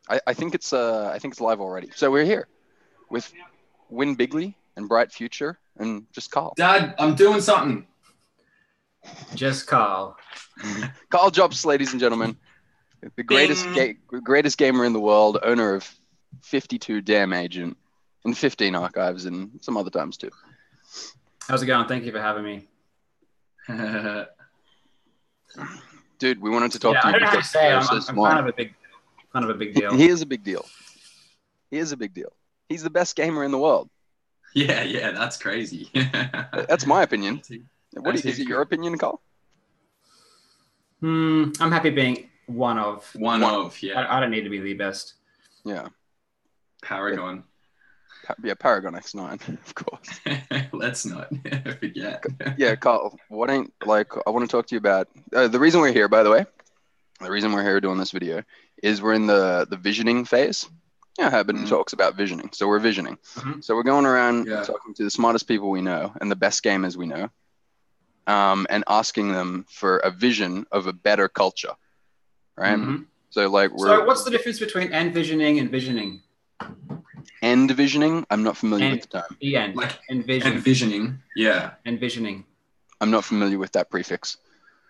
I think it's live already. So we're here with Win Bigley and Bright Future and just Karl. Dad, I'm doing something. Just Karl. Karl Jobst, ladies and gentlemen, the greatest gamer in the world, owner of 52 Damn Agent and 15 Archives and some other times too. How's it going? Thank you for having me. Dude, we wanted to talk to you. I don't know how to say it. I'm kind of a big deal. He is a big deal. He's the best gamer in the world. Yeah, that's crazy. That's my opinion. Is it your opinion, Karl? I'm happy being one of. Yeah. I don't need to be the best. Yeah. Paragon. Paragon X9, of course. Let's not forget. Yeah, Karl, I want to talk to you about the reason we're here, by the way. The reason we're here doing this video is we're in the visioning phase. Yeah, Hebben talks about visioning. So we're visioning. Mm-hmm. So we're going around talking to the smartest people we know and the best gamers we know, and asking them for a vision of a better culture, right? Mm-hmm. So what's the difference between envisioning and visioning? Envisioning, I'm not familiar with the term. Like envisioning. Yeah. Envisioning. I'm not familiar with that prefix.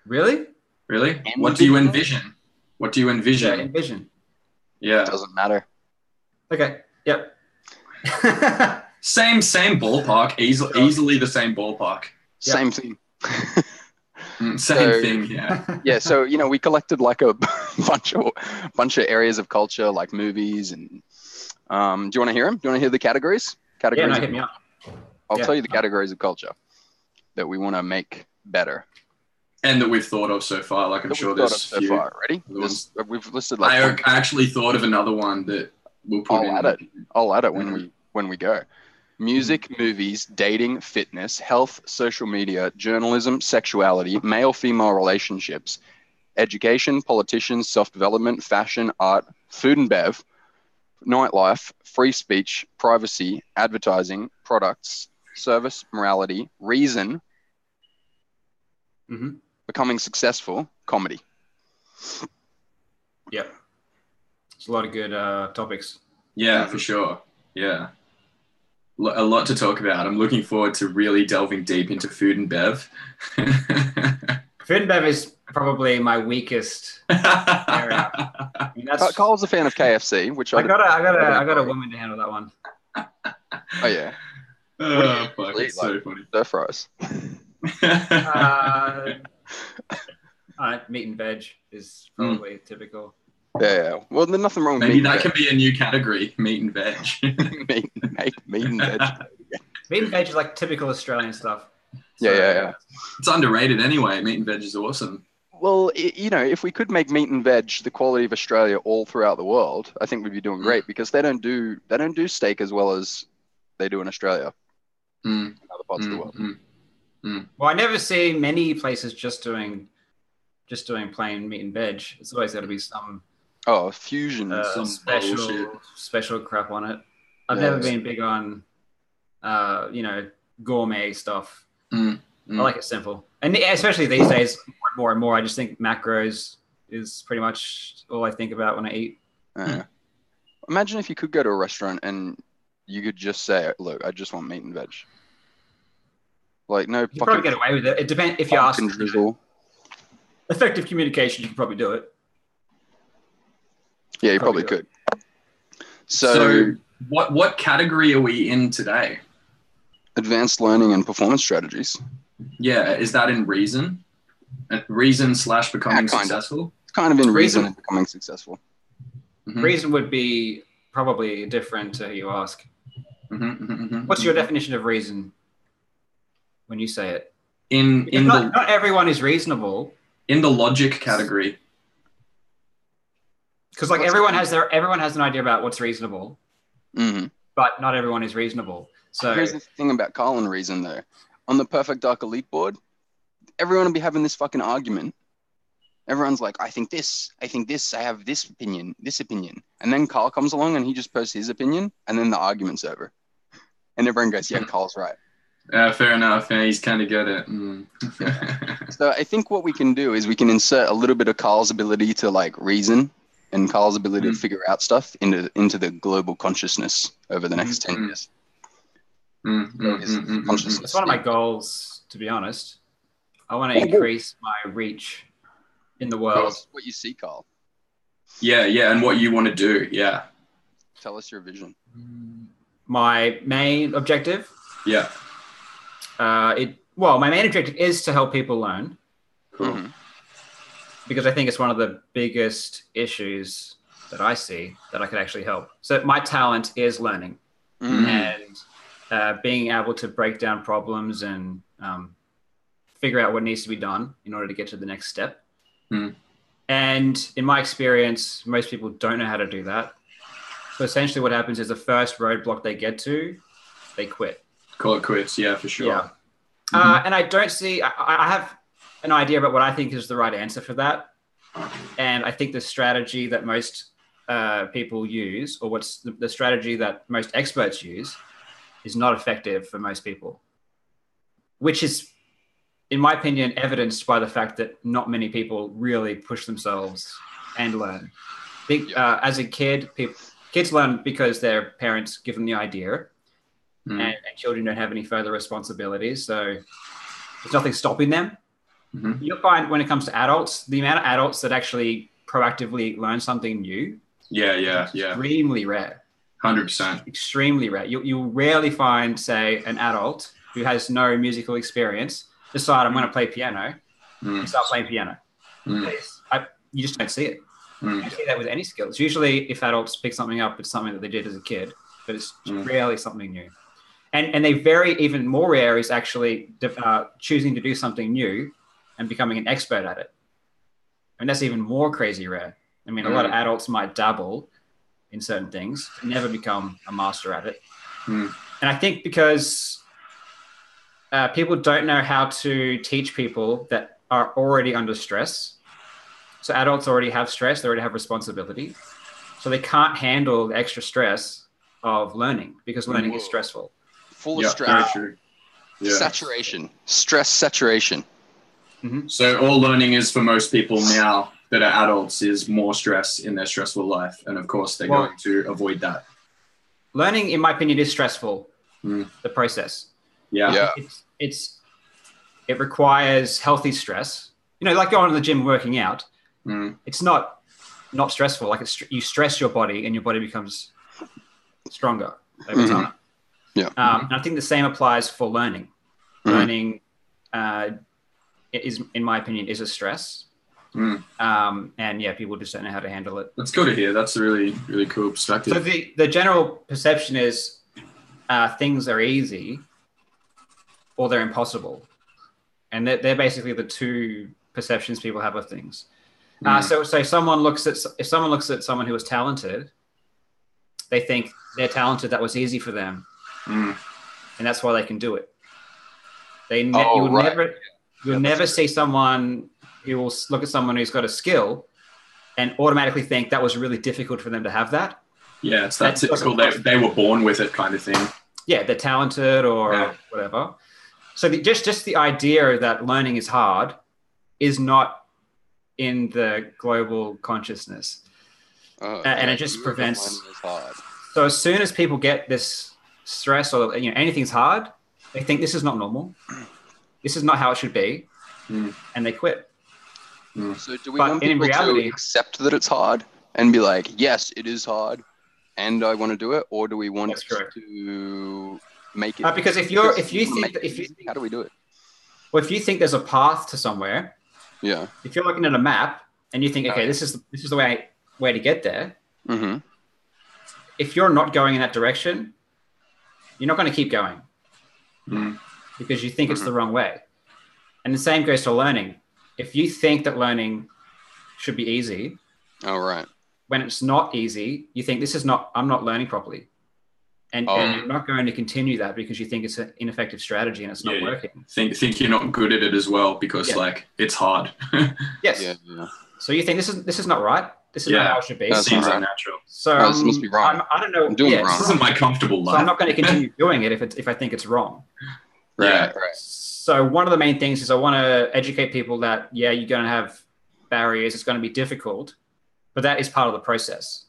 Really? What do you envision? Yeah, envision. Yeah. It doesn't matter. Okay. Yep. Same ballpark. Easily the same ballpark. Yep. Same thing. Same thing, yeah. Yeah, so we collected like a bunch of areas of culture, like movies and do you want to hear them? Do you want to hear the categories? Yeah, hit me up. I'll tell you the categories of culture that we want to make better. And that we've thought of so far. Like I'm sure there's so far. Ready? We've listed like. I actually thought of another one that we'll put in. I'll add it when we go. Music, movies, dating, fitness, health, social media, journalism, sexuality, male-female relationships, education, politicians, self-development, fashion, art, food and bev, nightlife, free speech, privacy, advertising, products, service, morality, reason, becoming successful, comedy. Yep. It's a lot of good topics. Yeah, for sure. Yeah. A lot to talk about. I'm looking forward to really delving deep into food and bev. Food and bev is probably my weakest area. I mean, Karl's a fan of KFC, which I got a woman to handle that one. Oh yeah. Oh, fuck, it's so funny. Stir fries. Meat and veg is probably typical. Yeah. Well, there's nothing wrong with maybe that can be a new category, meat and veg. meat and veg. Meat and veg is like typical Australian stuff. So, yeah. It's underrated anyway. Meat and veg is awesome. Well, if we could make meat and veg the quality of Australia all throughout the world, I think we'd be doing great because they don't do steak as well as they do in Australia in other parts of the world. Well, I never see many places just doing plain meat and veg. It's always got to be some fusion, some special crap on it. I've never been big on gourmet stuff. I like it simple, and especially these days, more and more. I just think macros is pretty much all I think about when I eat. Imagine if you could go to a restaurant and you could just say, "Look, I just want meat and veg." Like no, you probably get away with it. It depends if you ask. Effective communication, you can probably do it. Yeah, you probably could. So what category are we in today? Advanced learning and performance strategies. Yeah, is that in reason? Reason / becoming successful? It's kind of in reason and becoming successful. Reason would be probably different to who you ask. What's your definition of reason when you say it? Not everyone is reasonable. In the logic category. Because everyone has an idea about what's reasonable, but not everyone is reasonable. So here's the thing about Karl and reason though. On the Perfect Dark Elite board, everyone will be having this fucking argument. Everyone's like, I think this, I have this opinion. And then Karl comes along and he just posts his opinion and then the argument's over. And everyone goes, yeah, Karl's right. Fair enough. Yeah, he's kind of good at So I think what we can do is we can insert a little bit of Karl's ability to reason and Karl's ability to figure out stuff into the global consciousness over the next 10 years. Consciousness. It's one of my goals, to be honest. I want to increase my reach in the world. What you see, Karl. Yeah, and what you want to do. Yeah. Tell us your vision. My main objective? Yeah. My main objective is to help people learn. Cool. Because I think it's one of the biggest issues that I see that I could actually help. So my talent is learning and being able to break down problems and figure out what needs to be done in order to get to the next step. And in my experience, most people don't know how to do that. So essentially what happens is the first roadblock they get to, they quit. Call it quits. Yeah, for sure. Yeah. And I don't see, I have an idea about what I think is the right answer for that. And I think the strategy that most people use, or what's the strategy that most experts use, is not effective for most people, which is, in my opinion, evidenced by the fact that not many people really push themselves and learn. I think as a kid, kids learn because their parents give them the idea, and children don't have any further responsibilities. So there's nothing stopping them. You'll find when it comes to adults, the amount of adults that actually proactively learn something new is extremely rare. 100%. Extremely rare. You'll rarely find, say, an adult who has no musical experience decide I'm going to play piano and start playing piano. You just don't see it. You don't see that with any skills. Usually if adults pick something up, it's something that they did as a kid, but it's rarely something new. And they even more rare is actually choosing to do something new and becoming an expert at it. And that's even more crazy rare. I mean, a lot of adults might dabble in certain things, but never become a master at it. And I think because people don't know how to teach people that are already under stress. So adults already have stress, they already have responsibility. So they can't handle the extra stress of learning because learning is stressful. Full of stress. Saturation. Stress saturation. So all learning is for most people now that are adults is more stress in their stressful life. And of course, they're going to avoid that. Learning, in my opinion, is stressful, the process. Yeah. It requires healthy stress. You know, like going to the gym, working out. It's not stressful. Like you stress your body and your body becomes stronger over time. And I think the same applies for learning. Learning is, in my opinion, is a stress. And people just don't know how to handle it. That's good to hear. That's a really, really cool perspective. So the general perception is things are easy or they're impossible. And they're basically the two perceptions people have of things. So if someone looks at someone who is talented, they think they're talented, that was easy for them. And that's why they can do it. You'll never see someone who will look at someone who's got a skill and automatically think that was really difficult for them to have that. Yeah, it's that typical they were born with it kind of thing. Yeah, they're talented or whatever. So just the idea that learning is hard is not in the global consciousness. And it just prevents. So as soon as people get this stress or anything's hard, they think this is not normal. This is not how it should be. And they quit. So do we want people to accept that it's hard and be like, yes, it is hard and I want to do it? Or do we want to make it? Because if you think, how do we do it? Well, if you think there's a path to somewhere, if you're looking at a map and you think, okay, this is the way to get there. If you're not going in that direction, you're not going to keep going because you think it's the wrong way. And the same goes to learning. If you think that learning should be easy, when it's not easy, you think I'm not learning properly. And you're not going to continue that because you think it's an ineffective strategy and it's not working. Think you're not good at it as well because it's hard. Yes. Yeah. So you think this is not right. This is not how it should be. That seems unnatural. So this must be wrong. I don't know. I'm doing it wrong. This isn't my comfortable life. So I'm not going to continue doing it if I think it's wrong. Right. So one of the main things is I want to educate people that you're going to have barriers. It's going to be difficult, but that is part of the process.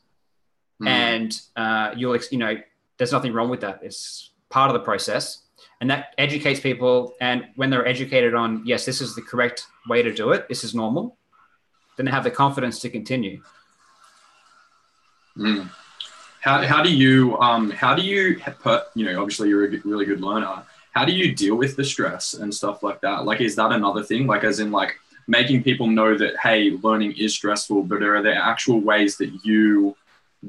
And there's nothing wrong with that. It's part of the process, and that educates people. And when they're educated on, yes, this is the correct way to do it, this is normal, then they have the confidence to continue. How do you obviously you're a really good learner. How do you deal with the stress and stuff like that? Like, is that another thing? Like, as in, like, making people know that, hey, learning is stressful, but are there actual ways that you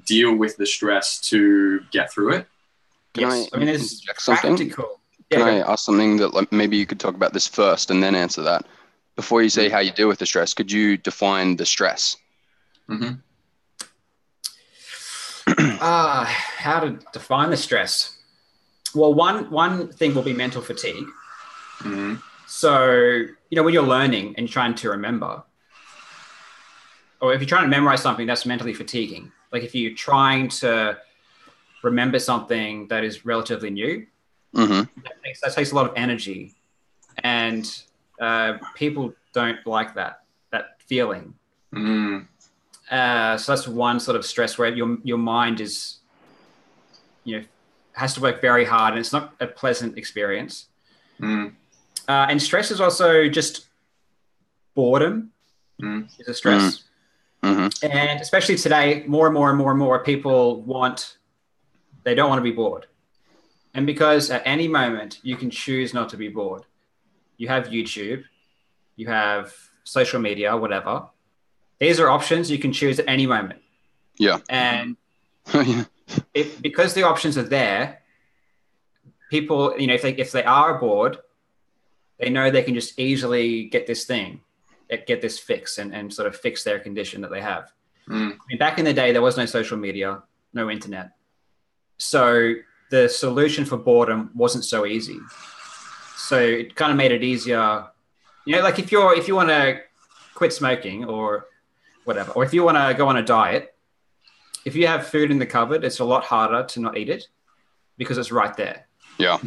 deal with the stress to get through it? Yes. I mean, it's practical. Can I ask something that, like, maybe you could talk about this first and then answer that? Before you say how you deal with the stress, could you define the stress? How to define the stress? Well, one thing will be mental fatigue. So, when you're learning and you're trying to remember, or if you're trying to memorize something, that's mentally fatiguing. Like if you're trying to remember something that is relatively new, that takes a lot of energy, and people don't like that feeling. So that's one sort of stress where your mind is, has to work very hard, and it's not a pleasant experience. And stress is also just boredom is a stress. And especially today, more and more people they don't want to be bored. And because at any moment you can choose not to be bored. You have YouTube, you have social media, whatever. These are options you can choose at any moment. Yeah. And because the options are there, people, if they are bored, they know they can just easily get this fix and sort of fix their condition that they have. I mean, back in the day, there was no social media, no internet. So the solution for boredom wasn't so easy. So it kind of made it easier. Like if you want to quit smoking or whatever, or if you want to go on a diet, if you have food in the cupboard, it's a lot harder to not eat it because it's right there. Yeah.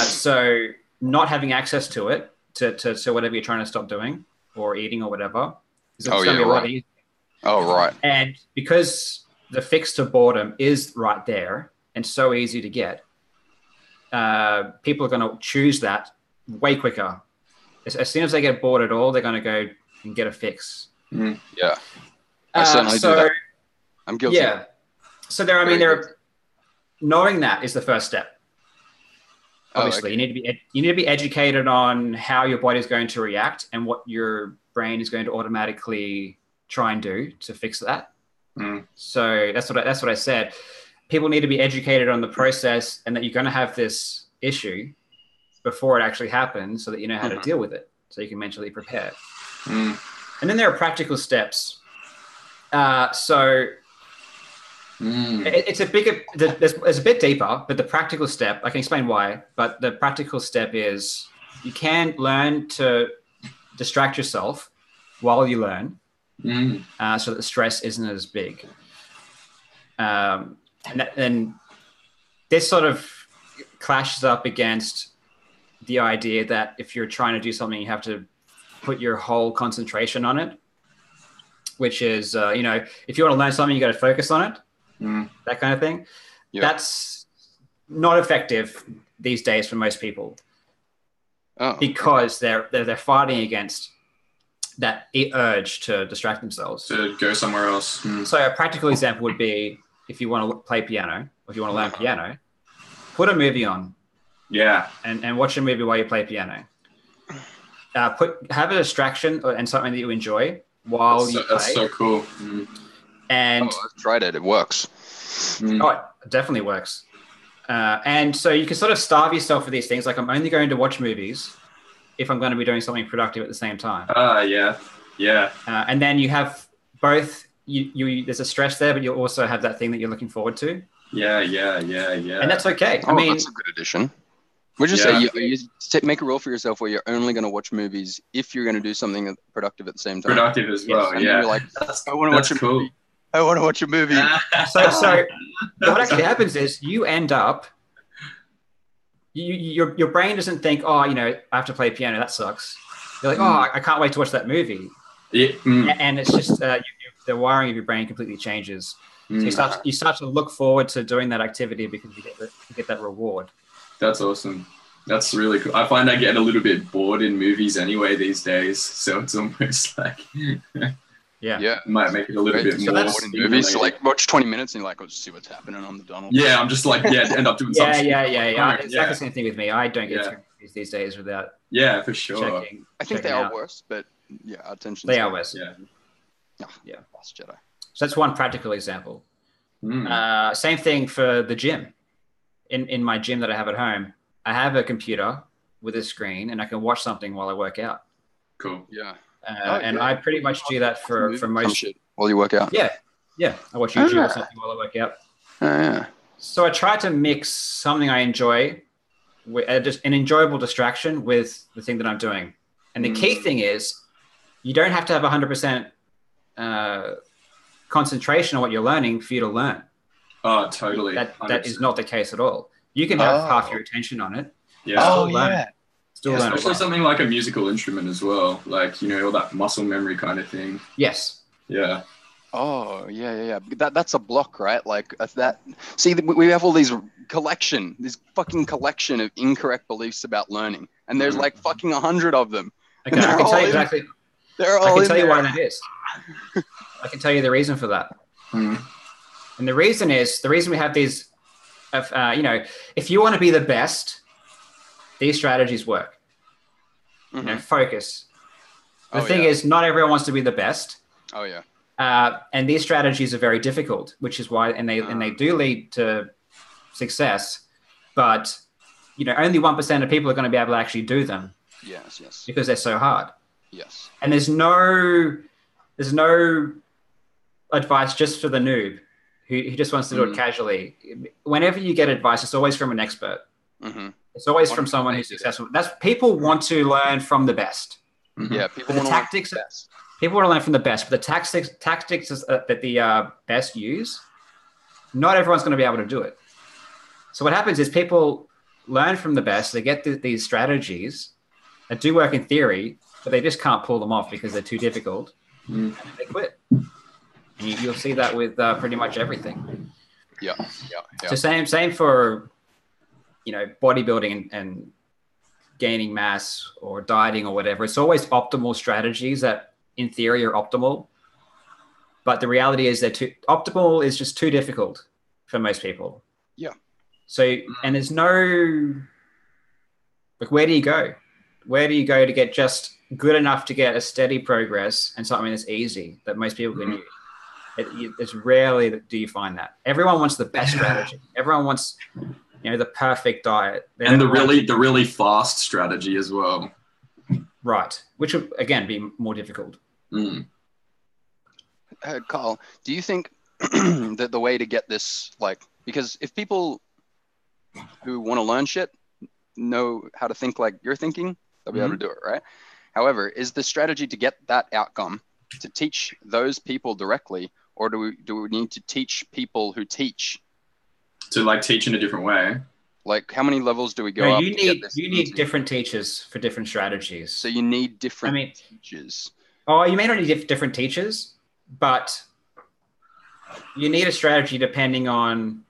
So not having access to it, to whatever you're trying to stop doing or eating or whatever, it's going to be a lot easier. Oh, right. And because the fix to boredom is right there and so easy to get, people are going to choose that way quicker. As soon as they get bored at all, they're going to go and get a fix. Yeah. I certainly do that. I'm guilty. Yeah. So knowing that is the first step. Obviously, you need to be educated on how your body is going to react and what your brain is going to automatically try and do to fix that. So that's what I said. People need to be educated on the process and that you're going to have this issue before it actually happens, so that you know how to deal with it, so you can mentally prepare. And then there are practical steps. It's a bit deeper, but the practical step, I can explain why, but the practical step is you can learn to distract yourself while you learn, so that the stress isn't as big. And this sort of clashes up against the idea that if you're trying to do something, you have to put your whole concentration on it, which is, if you want to learn something, you got to focus on it. That kind of thing. Yeah. That's not effective these days for most people, because they're fighting against that urge to distract themselves, to go somewhere else. So a practical example would be, if you want to play piano, or if you want to learn piano, put a movie on. Yeah. And watch a movie while you play piano. Have a distraction and something that you enjoy while you play. That's so cool. And I've tried it. It works. Oh, it definitely works. And so you can sort of starve yourself for these things. Like, I'm only going to watch movies if I'm going to be doing something productive at the same time. Yeah. And then you have both. There's a stress there, but you also have that thing that you're looking forward to. Yeah. And that's okay. I mean, that's a good addition. We'll just say you make a rule for yourself where you're only going to watch movies if you're going to do something productive at the same time. Productive as well, and you're like, I want to watch a movie. I want to watch a movie. So what actually happens is you end up, your brain doesn't think, I have to play piano. That sucks. You're like, I can't wait to watch that movie. Yeah. And it's just, the wiring of your brain completely changes. So you start to look forward to doing that activity because you get that reward. That's awesome. That's really cool. I find I get a little bit bored in movies anyway these days, so it's almost like it might make it a little bit more bored in movies. So like watch 20 minutes and you're like, let's see what's happening on the Donald. Yeah, I'm just like end up doing something. It's exactly the same thing with me. I don't get through movies these days without for sure. I think they are worse, but our attention. They are worse. Last Jedi. So that's one practical example. Same thing for the gym. In my gym that I have at home, I have a computer with a screen, and I can watch something while I work out. Cool. Yeah. I pretty much do that for most shit while you work out. Yeah. I watch YouTube or something while I work out. So I try to mix something I enjoy, with just an enjoyable distraction, with the thing that I'm doing. And the key thing is, you don't have to have 100% concentration on what you're learning for you to learn. Oh, totally. That is not the case at all. You can have half your attention on it. Yeah. Still learn. Especially something like a musical instrument as well, like all that muscle memory kind of thing. Yes. Yeah. Oh yeah. That's a block, right? Like that. See, we have all this fucking collection of incorrect beliefs about learning, and there's like fucking 100 of them. Okay, I can tell you exactly. I can tell you why that is. I can tell you the reason for that. And the reason we have these, if you want to be the best, these strategies work. Focus. The thing is, not everyone wants to be the best. Oh yeah. And these strategies are very difficult, which is why, and they do lead to success, but only 1% of people are going to be able to actually do them. Yes. Because they're so hard. Yes. And there's no advice just for the noob who just wants to do it casually. Whenever you get advice, it's always from an expert. It's always from someone who's successful. People want to learn from the best. Yeah, people want to learn from the best. People want to learn from the best, but the tactics that the best use, not everyone's going to be able to do it. So what happens is people learn from the best. They get these strategies that do work in theory, but they just can't pull them off because they're too difficult. And they quit. And you'll see that with pretty much everything. Yeah. So same for bodybuilding and gaining mass or dieting or whatever. It's always optimal strategies that in theory are optimal, but the reality is optimal is just too difficult for most people. Yeah. So, and there's no, where do you go? Where do you go to get just good enough to get a steady progress and something that's easy that most people can use? It's rarely that do you find that. Everyone wants the best strategy. Everyone wants, the perfect diet. And the really fast strategy as well. Right. Which would, again, be more difficult. Karl, do you think that the way to get this, because if people who want to learn shit know how to think like you're thinking, they'll be able to do it, right? However, is the strategy to get that outcome to teach those people directly, or do we need to teach people who teach? To teach in a different way? Like, how many levels do we go up? You need different teachers for different strategies. So you need different teachers. Oh, you may not need different teachers, but you need a strategy depending on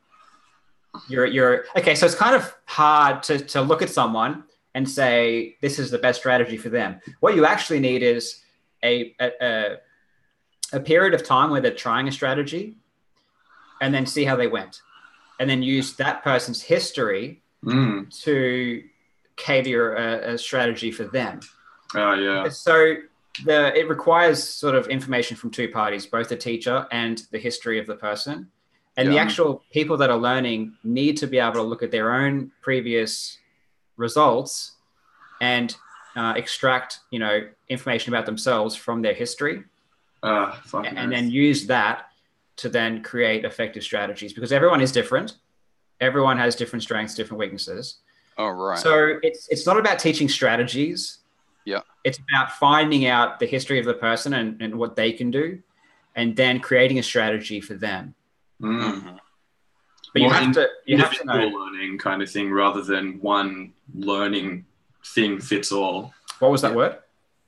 your. Okay, so it's kind of hard to look at someone and say this is the best strategy for them. What you actually need is a period of time where they're trying a strategy, and then see how they went. And then use that person's history to cater a strategy for them. Oh, yeah. So it requires sort of information from two parties, both the teacher and the history of the person. And the actual people that are learning need to be able to look at their own previous results and extract, information about themselves from their history. And then use that to then create effective strategies, because everyone is different. Everyone has different strengths, different weaknesses. Oh, right. So it's not about teaching strategies. Yeah. It's about finding out the history of the person and what they can do, and then creating a strategy for them. Mm-hmm. But you have to know learning kind of thing rather than one learning thing fits all. What was that word?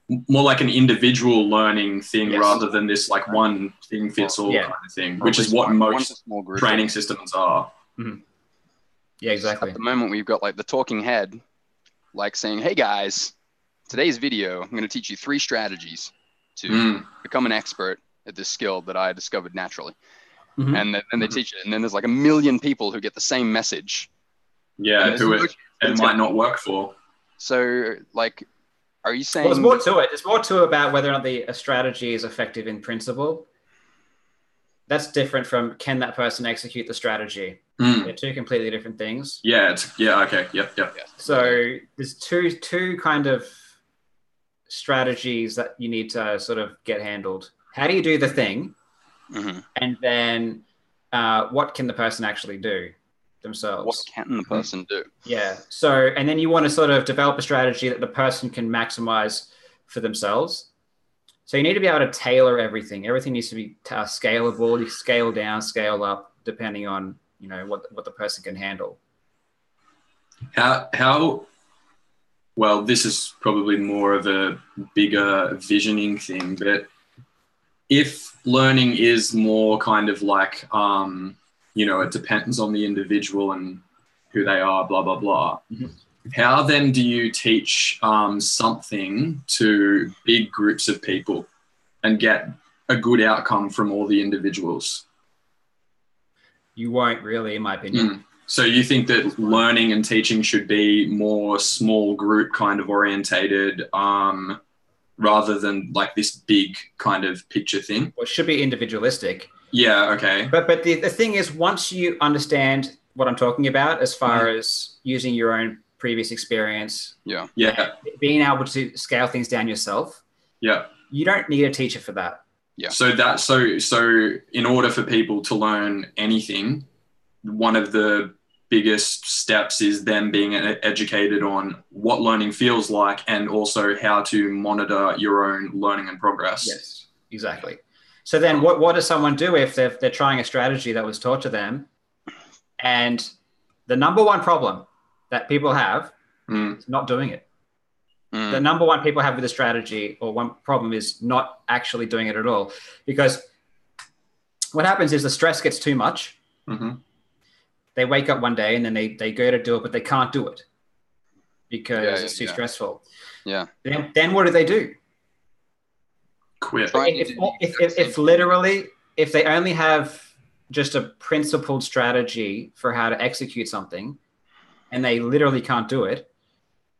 more like an individual learning thing Yes. rather than this like one thing fits all kind of thing, which is what most training systems are. Mm-hmm. Yeah, exactly. At the moment, we've got like the talking head, like saying, "Hey guys, today's video, I'm going to teach you 3 strategies to become an expert at this skill that I discovered naturally." Mm-hmm. And then they teach it, and then there's like 1 million people who get the same message. Yeah, who it might not work for. So, like, are you saying? Well, there's more to it. It's more to it about whether or not a strategy is effective in principle. That's different from can that person execute the strategy. They're 2 completely different things. Yeah. Okay. Yep. So there's two kind of strategies that you need to sort of get handled. How do you do the thing? Mm-hmm. And then what can the person actually do themselves? What can the person do? Yeah. So, and then you want to sort of develop a strategy that the person can maximize for themselves. So you need to be able to tailor everything. Everything needs to be scalable. You scale down, scale up, depending on, you know, what the person can handle. How well, this is probably more of a bigger visioning thing, but if learning is more kind of like, you know, it depends on the individual and who they are, blah, blah, blah. Mm-hmm. How then do you teach something to big groups of people and get a good outcome from all the individuals? You won't really, in my opinion. So you think that learning and teaching should be more small group kind of orientated, rather than like this big kind of picture thing? Well, it should be individualistic. Yeah, okay. But the thing is, once you understand what I'm talking about as far as using your own previous experience, being able to scale things down yourself, you don't need a teacher for that. Yeah. So in order for people to learn anything, one of the biggest steps is them being educated on what learning feels like and also how to monitor your own learning and progress. Yes, exactly. So then what does someone do if they're trying a strategy that was taught to them, and the number one problem that people have is not doing it? The number one people have with a strategy, or one problem, is not actually doing it at all. Because what happens is the stress gets too much. Mm-hmm. They wake up one day and then they go to do it, but they can't do it because it's too stressful. Yeah. Then what do? Quit. If literally, if they only have just a principled strategy for how to execute something and they literally can't do it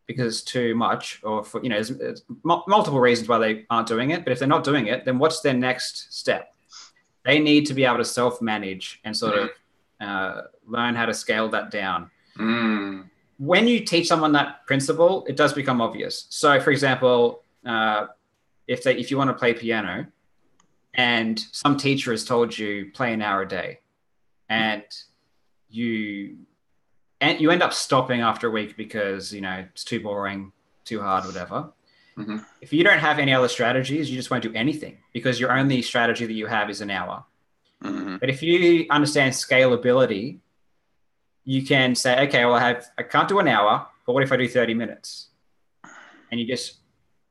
because it's too much, or for, you know, there's multiple reasons why they aren't doing it. But if they're not doing it, then what's their next step? They need to be able to self-manage and sort of learn how to scale that down. When you teach someone that principle, it does become obvious. So, for example, if you want to play piano, and some teacher has told you play an hour a day, and you end up stopping after a week because, you know, it's too boring, too hard, whatever. Mm-hmm. If you don't have any other strategies, you just won't do anything because your only strategy that you have is an hour. Mm-hmm. But if you understand scalability, you can say, okay, well, I can't do an hour, but what if I do 30 minutes? And you just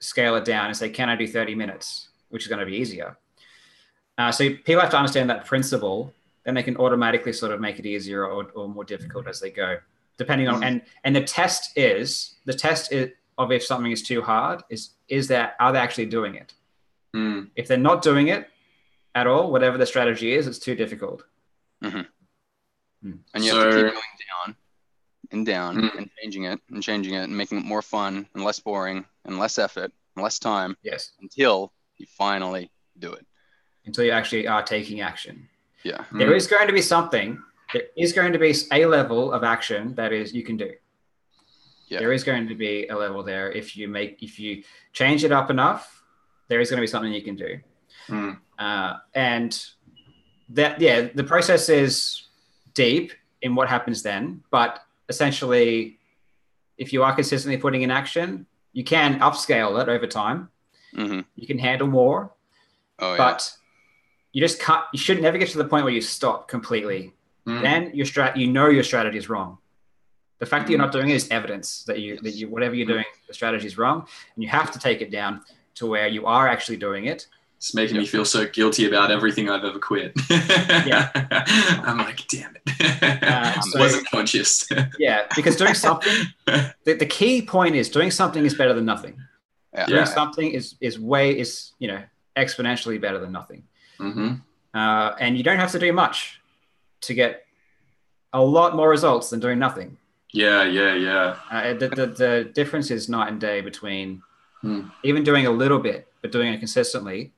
scale it down and say, can I do 30 minutes? Which is going to be easier. So people have to understand that principle, then they can automatically sort of make it easier or more difficult as they go, depending on, and the test is of if something is too hard are they actually doing it? If they're not doing it at all, whatever the strategy is, it's too difficult. And you have to keep going down and down and changing it and making it more fun and less boring and less effort and less time. Yes. Until you finally do it. Until you actually are taking action. Yeah. There is going to be a level of action that is you can do. Yeah. There is going to be a level there. If you change it up enough, there is going to be something you can do. And that, the process is deep in what happens then, but essentially, if you are consistently putting in action, you can upscale it over time. You can handle more, but you just can't. You should never get to the point where you stop completely. Then your strategy is wrong. The fact that you're not doing it is evidence that you whatever you're doing, the strategy is wrong, and you have to take it down. to where you are actually doing it. It's making me feel so guilty about everything I've ever quit. Yeah. I'm like, damn it. I wasn't conscious. Yeah, because doing something, the key point is doing something is better than nothing. Yeah. Doing something is exponentially better than nothing. Mm-hmm. And you don't have to do much to get a lot more results than doing nothing. Yeah. The difference is night and day between even doing a little bit, but doing it consistently.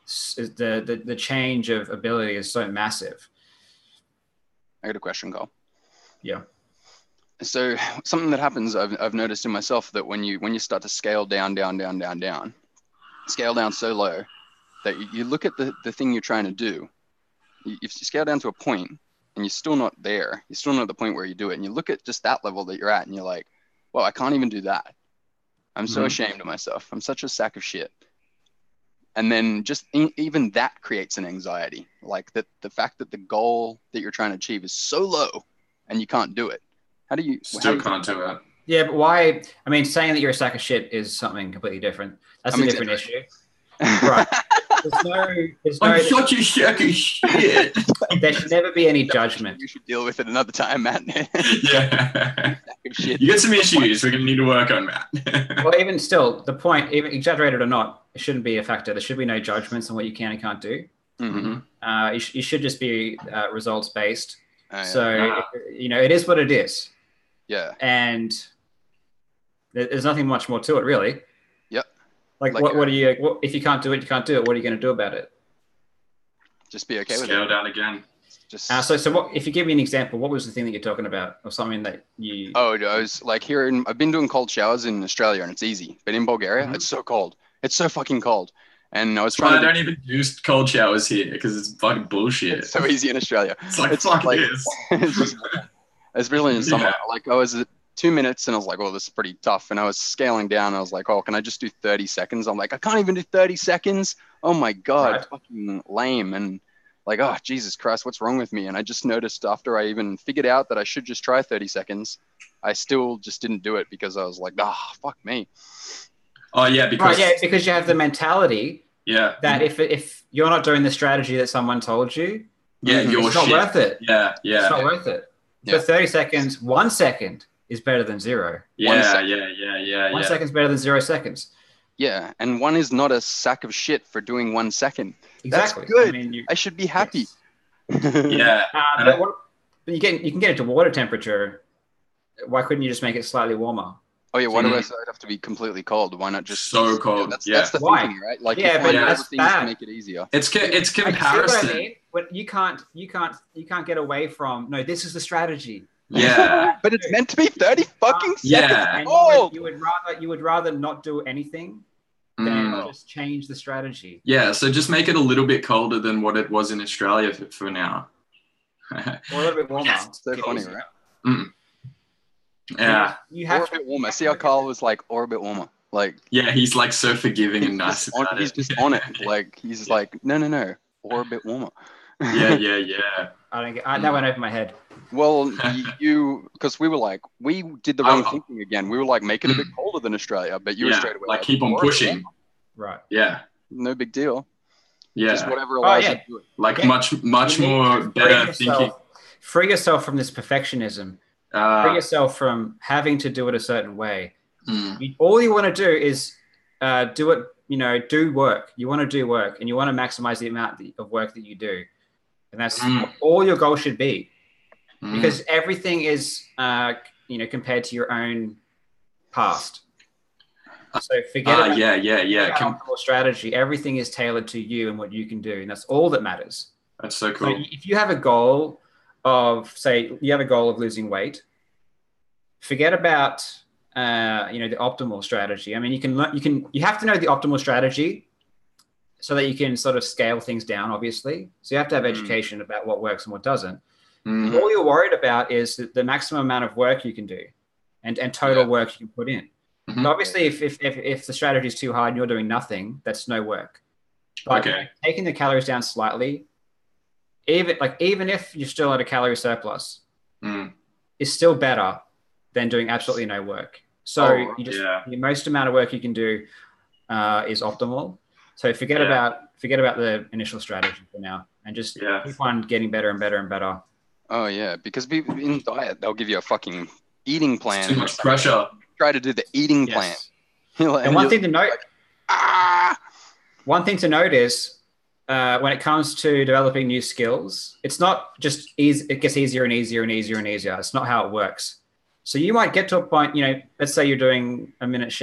The change of ability is so massive. I got a question, Karl. Yeah. So something that happens, I've noticed in myself, that when you start to scale down, scale down so low that you look at the thing you're trying to do, you scale down to a point and you're still not there. You're still not at the point where you do it. And you look at just that level that you're at and you're like, well, I can't even do that. I'm so ashamed of myself. I'm such a sack of shit. And then just even that creates an anxiety, like that the fact that the goal that you're trying to achieve is so low and you can't do it. How do you can't do it? Yeah, but why? I mean, saying that you're a sack of shit is something completely different. That's a different issue. Right. I'm such a sack of shit. There should never be any judgment. You should deal with it another time, Matt. Yeah. You get some issues we're going to need to work on, Matt. Well, even still, the point, even exaggerated or not, it shouldn't be a factor. There should be no judgments on what you can and can't do. Mm-hmm. You should just be results based. Yeah. So, it is what it is. Yeah. And there's nothing much more to it, really. Yep. Like what do you, if you can't do it, you can't do it. What are you going to do about it? Just be okay with it. Scale down again. So what, if you give me an example, what was the thing that you're talking about, or something that you... Oh, I was like I've been doing cold showers in Australia and it's easy, but in Bulgaria, it's so cold. It's so fucking cold. And I was trying I don't even use cold showers here because it's fucking bullshit. It's so easy in Australia. It's like it is. It's just, especially in summer. Yeah. Like I was at 2 minutes and I was like, oh, this is pretty tough. And I was scaling down. I was like, oh, can I just do 30 seconds? I'm like, I can't even do 30 seconds. Oh my God, right. Fucking lame. And like, oh, Jesus Christ, what's wrong with me? And I just noticed after I even figured out that I should just try 30 seconds, I still just didn't do it because I was like, fuck me. Oh yeah, because you have the mentality that if you're not doing the strategy that someone told you, it's not worth it. Yeah. It's not worth it. For 30 seconds, 1 second is better than zero. Yeah. 1 second's better than 0 seconds. Yeah, and one is not a sack of shit for doing 1 second. Exactly. That's good. I mean, I should be happy. Yes. But you can get it to water temperature. Why couldn't you just make it slightly warmer? Oh yeah, why do I have to be completely cold? Why not just so cold? That's the thinking, right? Like but that's bad. To make it easier. It's comparison. I mean? But you can't get away from this is the strategy. Yeah, but it's meant to be 30 fucking seconds. Yeah, and you would rather not do anything than just change the strategy. Yeah, so just make it a little bit colder than what it was in Australia for now. Or a little bit warmer. That's so funny, right? Mm. Yeah. You have a bit warmer. See how Karl was like, or a bit warmer. Like, yeah, he's like so forgiving and nice. He's just on it. Like, he's like, no, or a bit warmer. Yeah. I don't get that went over my head. Well, because we did the wrong thinking again. We were like, make it a bit colder than Australia, but you were straight away like keep on pushing. Right. Yeah. No big deal. Yeah. Just whatever allows you to do it. Like much more better thinking. Free yourself from this perfectionism. Free yourself from having to do it a certain way. All you want to do is do it, do work. You want to do work and you want to maximize the amount of work that you do. And that's all your goal should be. Because everything is, compared to your own past. So forget about optimal strategy. Everything is tailored to you and what you can do. And that's all that matters. That's so cool. So if you have a goal of losing weight, forget about, the optimal strategy. I mean, you have to know the optimal strategy so that you can sort of scale things down, obviously. So you have to have education about what works and what doesn't. All you're worried about is the maximum amount of work you can do and total work you can put in. And obviously, if the strategy is too hard and you're doing nothing, that's no work. But taking the calories down slightly, even if you're still at a calorie surplus, is still better than doing absolutely no work. So the most amount of work you can do is optimal. So forget about the initial strategy for now, and just keep on getting better and better and better. Oh yeah, because in diet they'll give you a fucking eating plan. It's too much pressure. Try to do the eating plan. And one thing to note. One thing to note is when it comes to developing new skills, it's not just easy. It gets easier and easier and easier and easier. It's not how it works. So you might get to a point, let's say you're doing a minute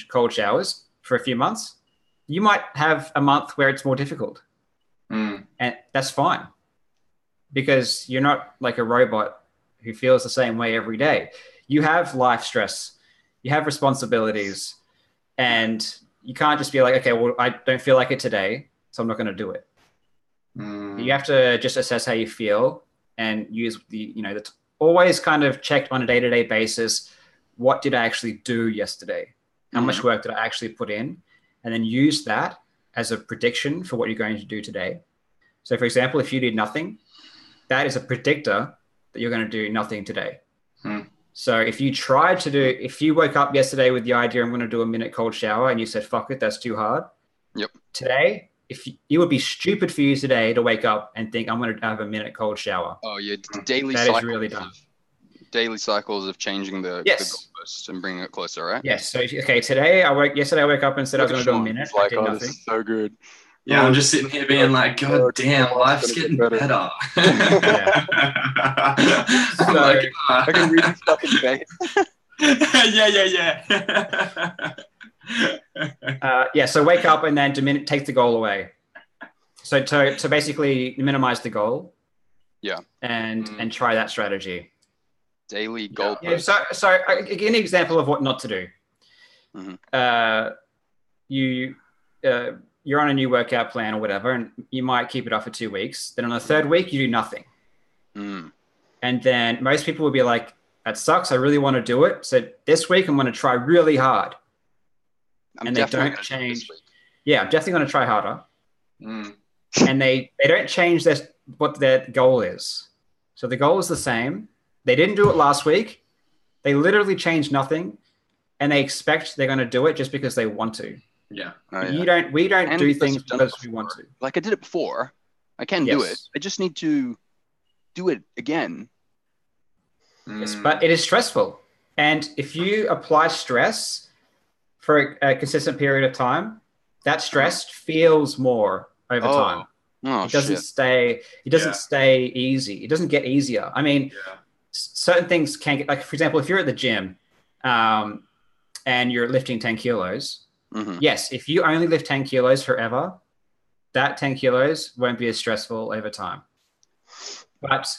cold showers for a few months. You might have a month where it's more difficult. And that's fine, because you're not like a robot who feels the same way every day. You have life stress, you have responsibilities, and you can't just be like, okay, well, I don't feel like it today, so I'm not going to do it. You have to just assess how you feel and use always kind of check on a day-to-day basis, what did I actually do yesterday? How much work did I actually put in? And then use that as a prediction for what you're going to do today. So for example, if you did nothing, that is a predictor that you're going to do nothing today. So if you woke up yesterday with the idea, I'm going to do a minute cold shower, and you said, fuck it, that's too hard. Yep. Today, it would be stupid for you today to wake up and think, I'm going to have a minute cold shower. Oh yeah, daily that cycles. Is really dumb. Daily cycles of changing the goalposts and bringing it closer, right? Yes. So yesterday I woke up and said I was going to do a minute. Like, I did nothing. This is so good. Yeah, I'm just sitting here being like, God damn, life's getting better. Yeah. I can read his fucking face. So wake up and then take the goal away. So to basically minimize the goal. Yeah. And try that strategy. Daily goal. Yeah, so I'll give you an example of what not to do. You're on a new workout plan or whatever, and you might keep it up for 2 weeks. Then on the third week, you do nothing. And then most people will be like, that sucks. I really want to do it. So this week, I'm going to try really hard. And they don't change. Yeah, I'm definitely going to try harder. And they don't change what their goal is. So the goal is the same. They didn't do it last week. They literally changed nothing. And they expect they're going to do it just because they want to. Yeah. We don't do things because we want to. Like I did it before. I can do it. I just need to do it again. Yes, but it is stressful. And if you apply stress for a consistent period of time, that stress feels more over time. It doesn't stay easy. It doesn't get easier. I mean, certain things can get, like, for example, if you're at the gym and you're lifting 10 kilos, yes, if you only lift 10 kilos forever, that 10 kilos won't be as stressful over time. But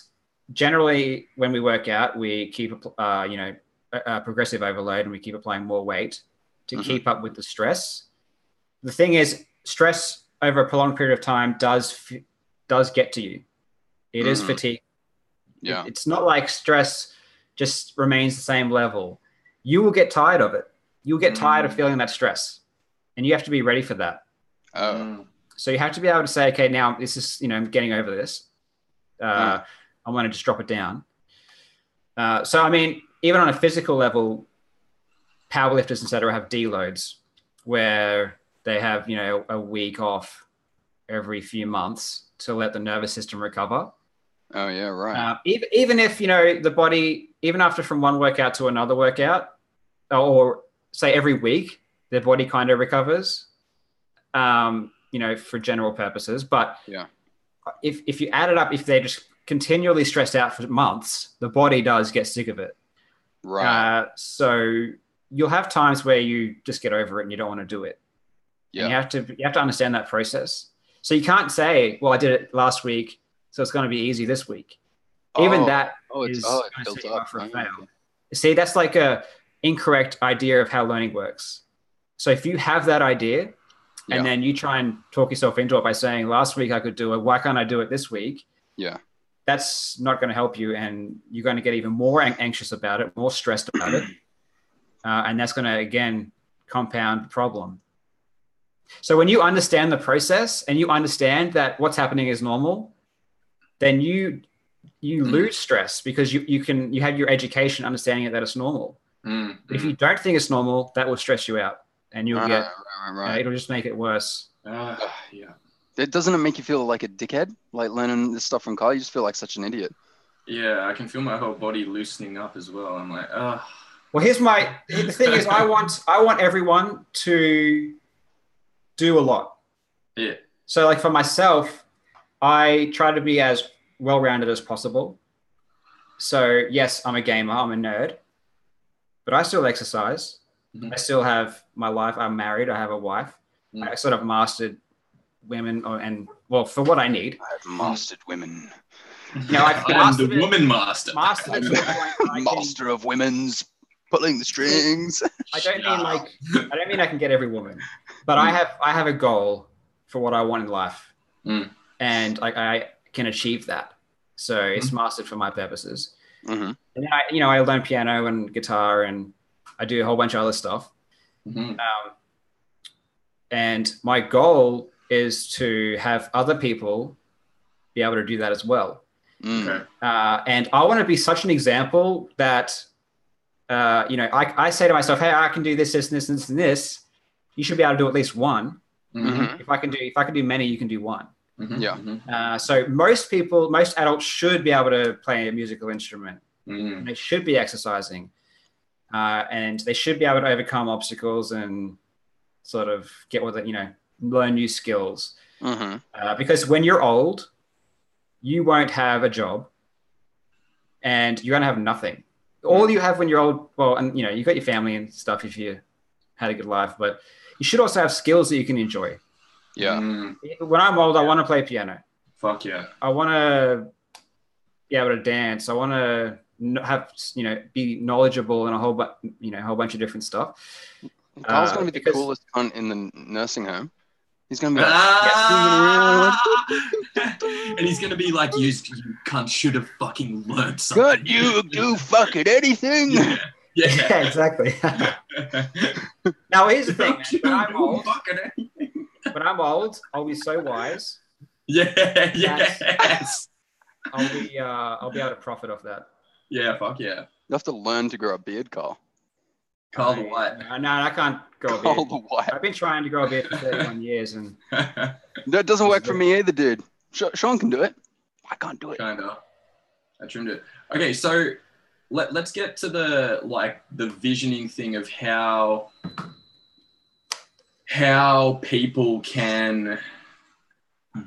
generally, when we work out, we keep, a progressive overload, and we keep applying more weight to keep up with the stress. The thing is, stress over a prolonged period of time does get to you. It is fatigue. Yeah. It's not like stress just remains the same level. You will get tired of it. You'll get tired of feeling that stress, and you have to be ready for that. So you have to be able to say, okay, now this is, I'm getting over this. I want to just drop it down. So, I mean, even on a physical level, powerlifters, et cetera, have deloads where they have, a week off every few months to let the nervous system recover. Oh, yeah, right. Even if, the body, even after from one workout to another workout, or say every week, their body kind of recovers, for general purposes. But if you add it up, if they're just continually stressed out for months, the body does get sick of it. Right. So you'll have times where you just get over it and you don't want to do it. Yeah. And you have to understand that process. So you can't say, well, I did it last week, so it's going to be easy this week. Even that is going to set you up for a fail. See, that's like a incorrect idea of how learning works. So if you have that idea and then you try and talk yourself into it by saying, last week I could do it, why can't I do it this week? Yeah. That's not going to help you, and you're going to get even more anxious about it, more stressed about it. And that's going to, again, compound the problem. So when you understand the process and you understand that what's happening is normal, then you lose stress because you have your education understanding that it's normal. If you don't think it's normal, that will stress you out. and you'll get it'll just make it worse. Yeah. Doesn't it make you feel like a dickhead, like learning this stuff from Karl? You just feel like such an idiot. Yeah, I can feel my whole body loosening up as well. I'm like, oh. Well, the thing is, I want everyone to do a lot. Yeah. So like for myself, I try to be as well-rounded as possible. So yes, I'm a gamer, I'm a nerd, but I still exercise. Mm-hmm. I still have my life. I'm married. I have a wife. Mm-hmm. I sort of mastered women, for what I need. I've mastered women. I'm the woman master. Master of women's pulling the strings. I don't mean I can get every woman, but I have a goal for what I want in life, and I can achieve that. So it's mastered for my purposes. Mm-hmm. And then I learn piano and guitar, and I do a whole bunch of other stuff. Mm-hmm. And my goal is to have other people be able to do that as well. Okay. And I want to be such an example that, I say to myself, hey, I can do this, this, this, this, and this. You should be able to do at least one. Mm-hmm. If I can do many, you can do one. Mm-hmm. Yeah. So most adults should be able to play a musical instrument. Mm-hmm. They should be exercising, and they should be able to overcome obstacles and sort of get with it, learn new skills. Mm-hmm. Because when you're old, you won't have a job, and you're gonna have nothing. All you have when you're old, you got your family and stuff if you had a good life, but you should also have skills that you can enjoy. Yeah. When I'm old, I want to play piano. Fuck yeah. I want to be able to dance. I want to have, be knowledgeable in a whole bunch of different stuff. Karl's going to be the coolest cunt in the nursing home. He's going to be and he's going to be like, you cunt should have fucking learned something. Could you do fucking anything? Yeah, exactly. Now, here's the thing. When I'm old, I'll be so wise. Yeah, yes. I'll be able to profit off that. Yeah, fuck yeah. You have to learn to grow a beard, Karl. Karl the White. No, I can't grow a beard. Karl the White. I've been trying to grow a beard for 31 years, and that doesn't work for me either, dude. Sean can do it. I can't do it. Kinda. I trimmed it. Okay, so let's get to the visioning thing of how people can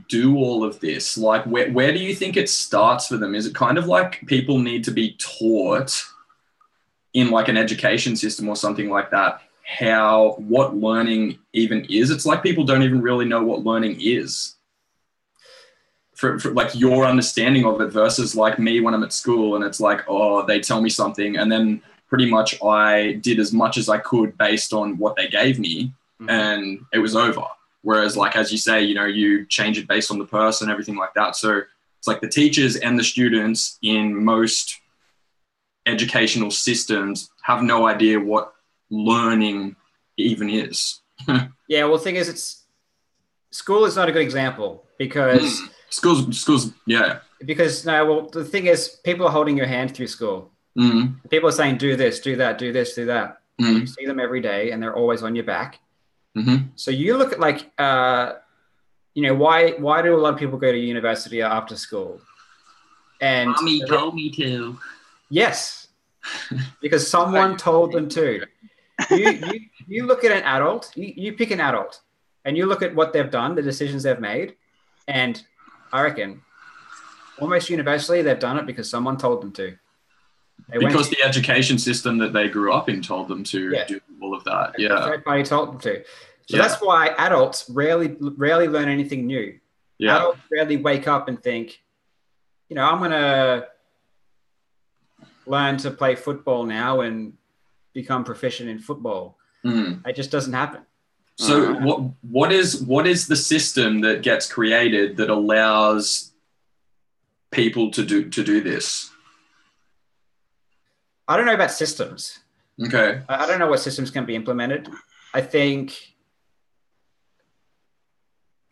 do all of this. Like, where do you think it starts for them? Is it kind of like people need to be taught in like an education system or something like that, what learning even is? It's like people don't even really know what learning is. For like your understanding of it versus like me when I'm at school and it's like, oh, they tell me something and then pretty much I did as much as I could based on what they gave me, and it was over. Whereas like, as you say, you change it based on the person, everything like that. So it's like the teachers and the students in most educational systems have no idea what learning even is. Yeah, well, the thing is, school is not a good example because schools, yeah. Because the thing is, people are holding your hand through school. Mm-hmm. People are saying, do this, do that, do this, do that. Mm-hmm. You see them every day, and they're always on your back. Mm-hmm. So you look at like, why do a lot of people go to university after school? And Mommy told me to. Yes, because someone told them to. You look at an adult, you pick an adult, and you look at what they've done, the decisions they've made, and I reckon almost universally they've done it because someone told them to. Because the education system that they grew up in told them to do all of that. Yeah, the third party told them to. So that's why adults rarely learn anything new. Yeah. Adults rarely wake up and think, I'm going to learn to play football now and become proficient in football. It just doesn't happen. So what is the system that gets created that allows people to do this? I don't know about systems. Okay. I don't know what systems can be implemented. I think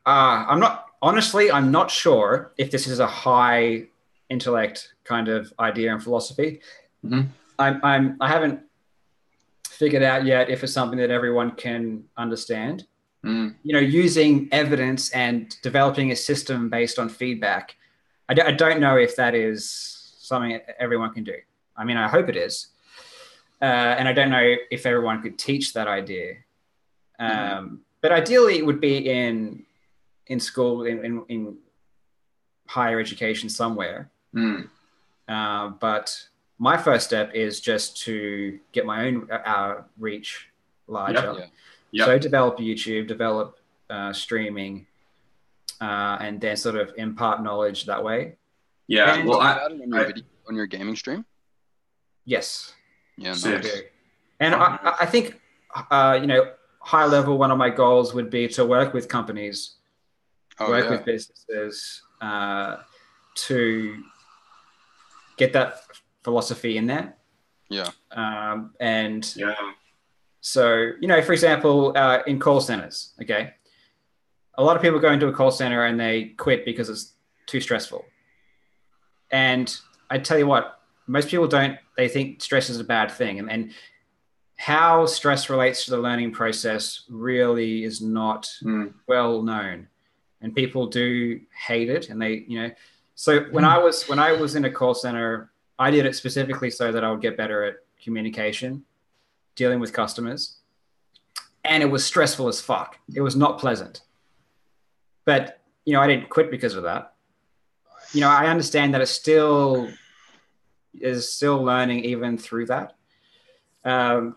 I'm not sure if this is a high intellect kind of idea and philosophy. Mm-hmm. I haven't figured out yet if it's something that everyone can understand. Mm. You know, using evidence and developing a system based on feedback. I don't know if that is something everyone can do. I mean, I hope it is. And I don't know if everyone could teach that idea. But ideally, it would be in school, in higher education somewhere. But my first step is just to get my own reach larger. Yep. So develop YouTube, develop streaming, and then sort of impart knowledge that way. Yeah. And well, on your gaming stream. Yes. Yeah. I do. And I think, high level, one of my goals would be to work with companies, with businesses, to get that philosophy in there. Yeah. So, for example, in call centers, okay, a lot of people go into a call center and they quit because it's too stressful. And I tell you what, most people don't, they think stress is a bad thing. And how stress relates to the learning process really is not well known. And people do hate it. And they, so when I was in a call center, I did it specifically so that I would get better at communication, dealing with customers. And it was stressful as fuck. It was not pleasant. But, I didn't quit because of that. I understand that it still is still learning even through that. So,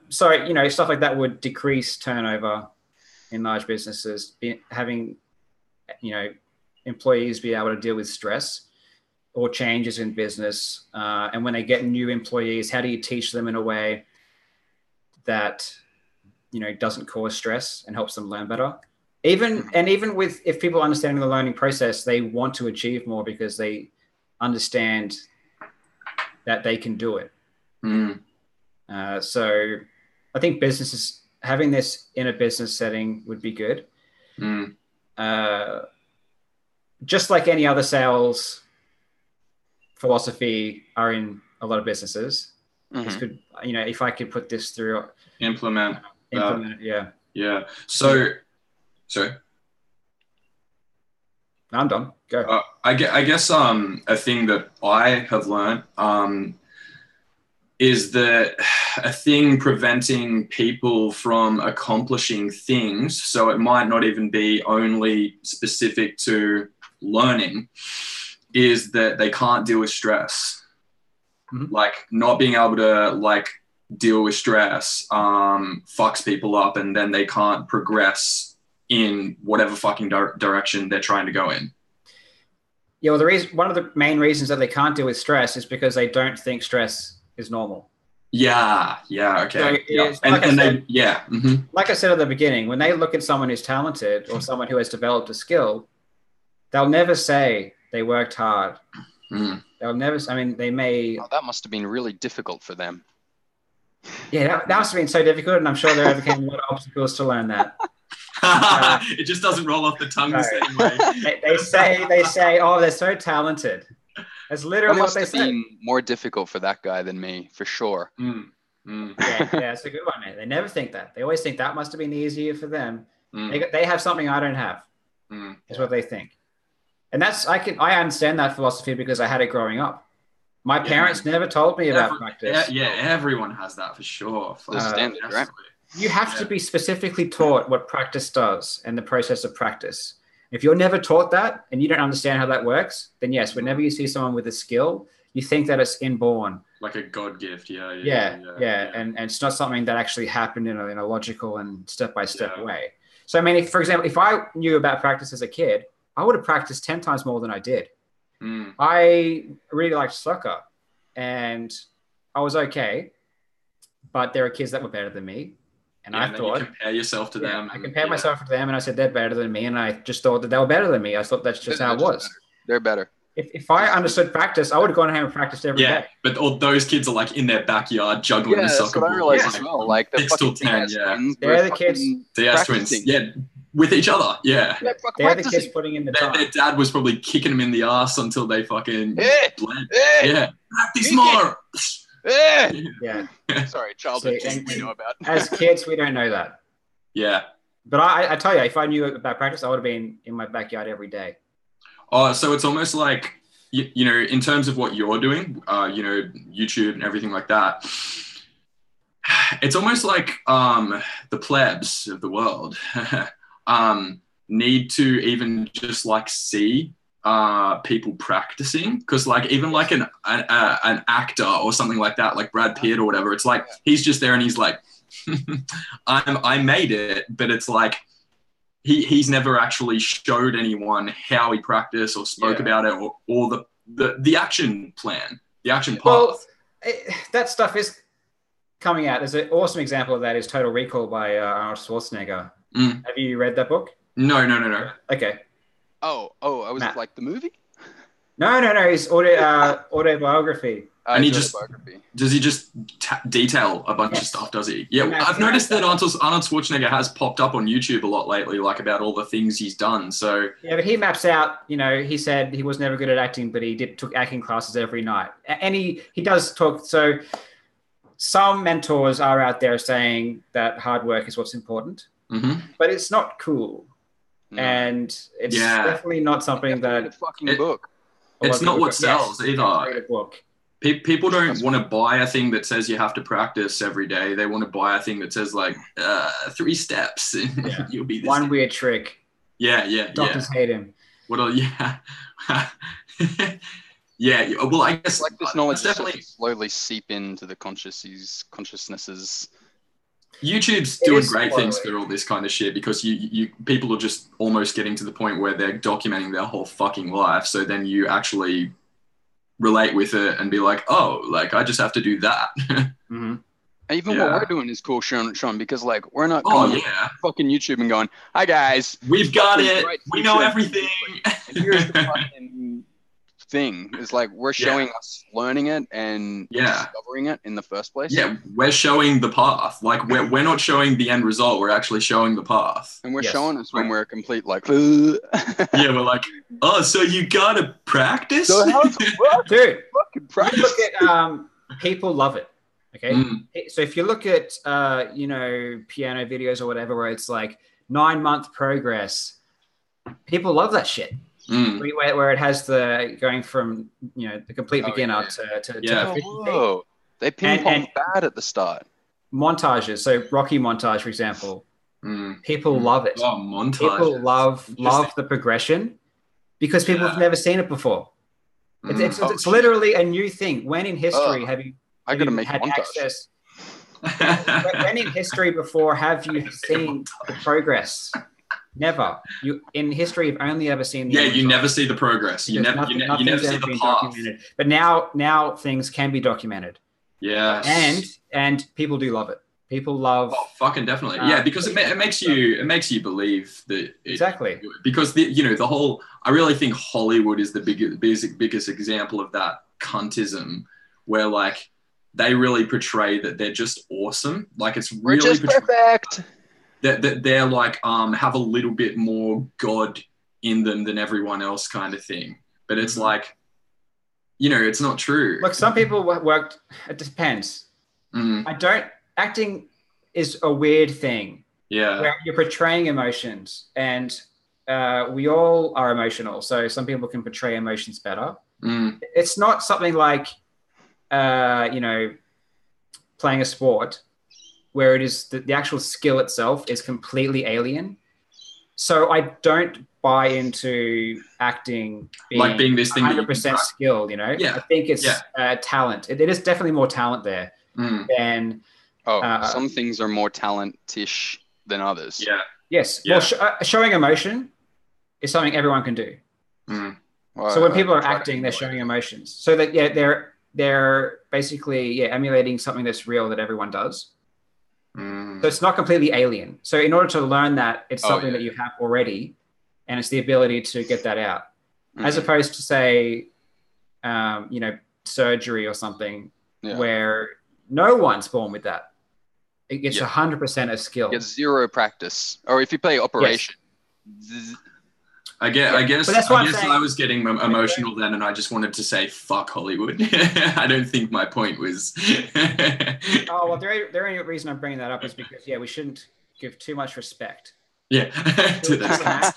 stuff like that would decrease turnover in large businesses, having, employees be able to deal with stress or changes in business. And when they get new employees, how do you teach them in a way that, doesn't cause stress and helps them learn better? Even with, if people understanding the learning process, they want to achieve more because they understand that they can do it. So I think businesses having this in a business setting would be good. Just like any other sales philosophy are in a lot of businesses. This could, if I could put this through, implement it. Yeah. So, sorry. I'm done. Go. I guess a thing that I have learned is that a thing preventing people from accomplishing things, so it might not even be only specific to learning, is that they can't deal with stress. Like not being able to deal with stress fucks people up, and then they can't progress in whatever fucking direction they're trying to go in. Yeah, well, one of the main reasons that they can't deal with stress is because they don't think stress is normal. Yeah, okay. So like I said at the beginning, when they look at someone who's talented or someone who has developed a skill, they'll never say they worked hard. They'll never, they may... Oh, that must have been really difficult for them. Yeah, that must have been so difficult, and I'm sure there overcame a lot of obstacles to learn that. It just doesn't roll off the tongue the same way. They say, oh, they're so talented. That's literally what they say. That must have been more difficult for that guy than me, for sure. Yeah, it's a good one, man. They never think that. They always think that must have been easier for them. They have something I don't have, is what they think. And I understand that philosophy because I had it growing up. My parents never told me about practice. Yeah, everyone has that for sure. The standard, right? You have to be specifically taught what practice does and the process of practice. If you're never taught that and you don't understand how that works, then yes, whenever you see someone with a skill, you think that it's inborn. Like a God gift, yeah. And it's not something that actually happened in a logical and step-by-step way. So, if, for example, if I knew about practice as a kid, I would have practiced 10 times more than I did. I really liked soccer and I was okay, but there are kids that were better than me. And I thought, you compare yourself to them. I compared myself to them and I said, they're better than me. And I just thought that they were better than me. I thought that's just how it was. They're better. If I understood practice, I would have gone home and practiced every day. But all those kids are in their backyard juggling the soccer ball. I realized as well. Like the fucking Twins, they're the kids. DS twins, with each other, They're the kids putting in the time. Their dad was probably kicking them in the ass until they fucking bled. Yeah. Practice more. Yeah. Sorry, childhood things we know about. As kids, we don't know that. Yeah. But I tell you, if I knew about practice, I would have been in my backyard every day. Oh, so it's almost like, you know, in terms of what you're doing, you know, YouTube and everything like that, it's almost like the plebs of the world need to even just like see people practicing, because like even like an actor or something like that, like Brad Pitt or whatever, it's like he's just there and he's like, I made it, but it's like he's never actually showed anyone how he practiced or spoke about it, or the action plan, the action path. Well, that stuff is coming out. There's an awesome example of that is Total Recall by Arnold Schwarzenegger. Have you read that book? No. Okay. Oh, I was like the movie? No. It's autobiography. And does he just detail a bunch of stuff, does he? Yeah, I've noticed that Arnold Schwarzenegger has popped up on YouTube a lot lately, like about all the things he's done. So yeah, but he maps out, you know, he said he was never good at acting, but he took acting classes every night. And he does talk. So some mentors are out there saying that hard work is what's important, but it's not cool. No. And it's definitely not something that book. It's not what sells either. Book. People don't want to buy a thing that says you have to practice every day. They want to buy a thing that says like 3 steps and you'll be this one weird trick. Yeah. Doctors hate him. Well, I guess like this knowledge definitely slowly seep into the consciousnesses. YouTube's doing great things for all this kind of shit, because you people are just almost getting to the point where they're documenting their whole fucking life. So then you actually relate with it and be like, oh, like I just have to do that. Even what we're doing is cool, Sean, because like we're not going fucking YouTube and going, hi guys, we've got it, we know everything. And here's the fucking thing. It's like we're showing us learning it and discovering it in the first place. Yeah, we're showing the path. Like we're not showing the end result, we're actually showing the path. And we're showing us when we're complete like yeah, we're like, oh, so you gotta practice? So how's it work? Dude, fucking practice. Look at people love it. Okay. So if you look at you know, piano videos or whatever, where it's like 9-month progress, people love that shit. Where it has the going from, you know, the complete beginner to they ping pong bad at the start. Montages, so Rocky montage, for example, people love it. Oh, montage. People love the progression because people have never seen it before. It's literally a new thing. When in history have you had access? When in history before have you seen the progress? Never. You in history have only ever seen the you never see the progress. You never see the path. Documented. But now things can be documented. Yeah. And people do love it. People love. Oh, fucking definitely. Because it makes you believe that exactly. Because the whole. I really think Hollywood is the biggest example of that cuntism, where like they really portray that they're just awesome. Like it's really just perfect. That they're like have a little bit more God in them than everyone else, kind of thing. But it's like, it's not true. Look, some people worked. It depends. Acting is a weird thing. Yeah, where you're portraying emotions, and we all are emotional. So some people can portray emotions better. It's not something like, playing a sport, where it is the actual skill itself is completely alien. So I don't buy into acting being this thing 100% skill, Yeah. I think it's talent. It is definitely more talent there than... some things are more talent-ish than others. Yeah. Yes. Yeah. Well, showing emotion is something everyone can do. So when people are acting, they're showing emotions. So that, they're basically emulating something that's real that everyone does. So it's not completely alien. So in order to learn that, it's something that you have already, and it's the ability to get that out, as opposed to say, surgery or something where no one's born with that. It's 100% a skill. You get zero practice. Or if you play operation. Yes. guess but that's what I'm saying. I was getting emotional then, and I just wanted to say fuck Hollywood. I don't think my point was. Oh well, the only reason I'm bringing that up is because we shouldn't give too much respect. Yeah, to those guys.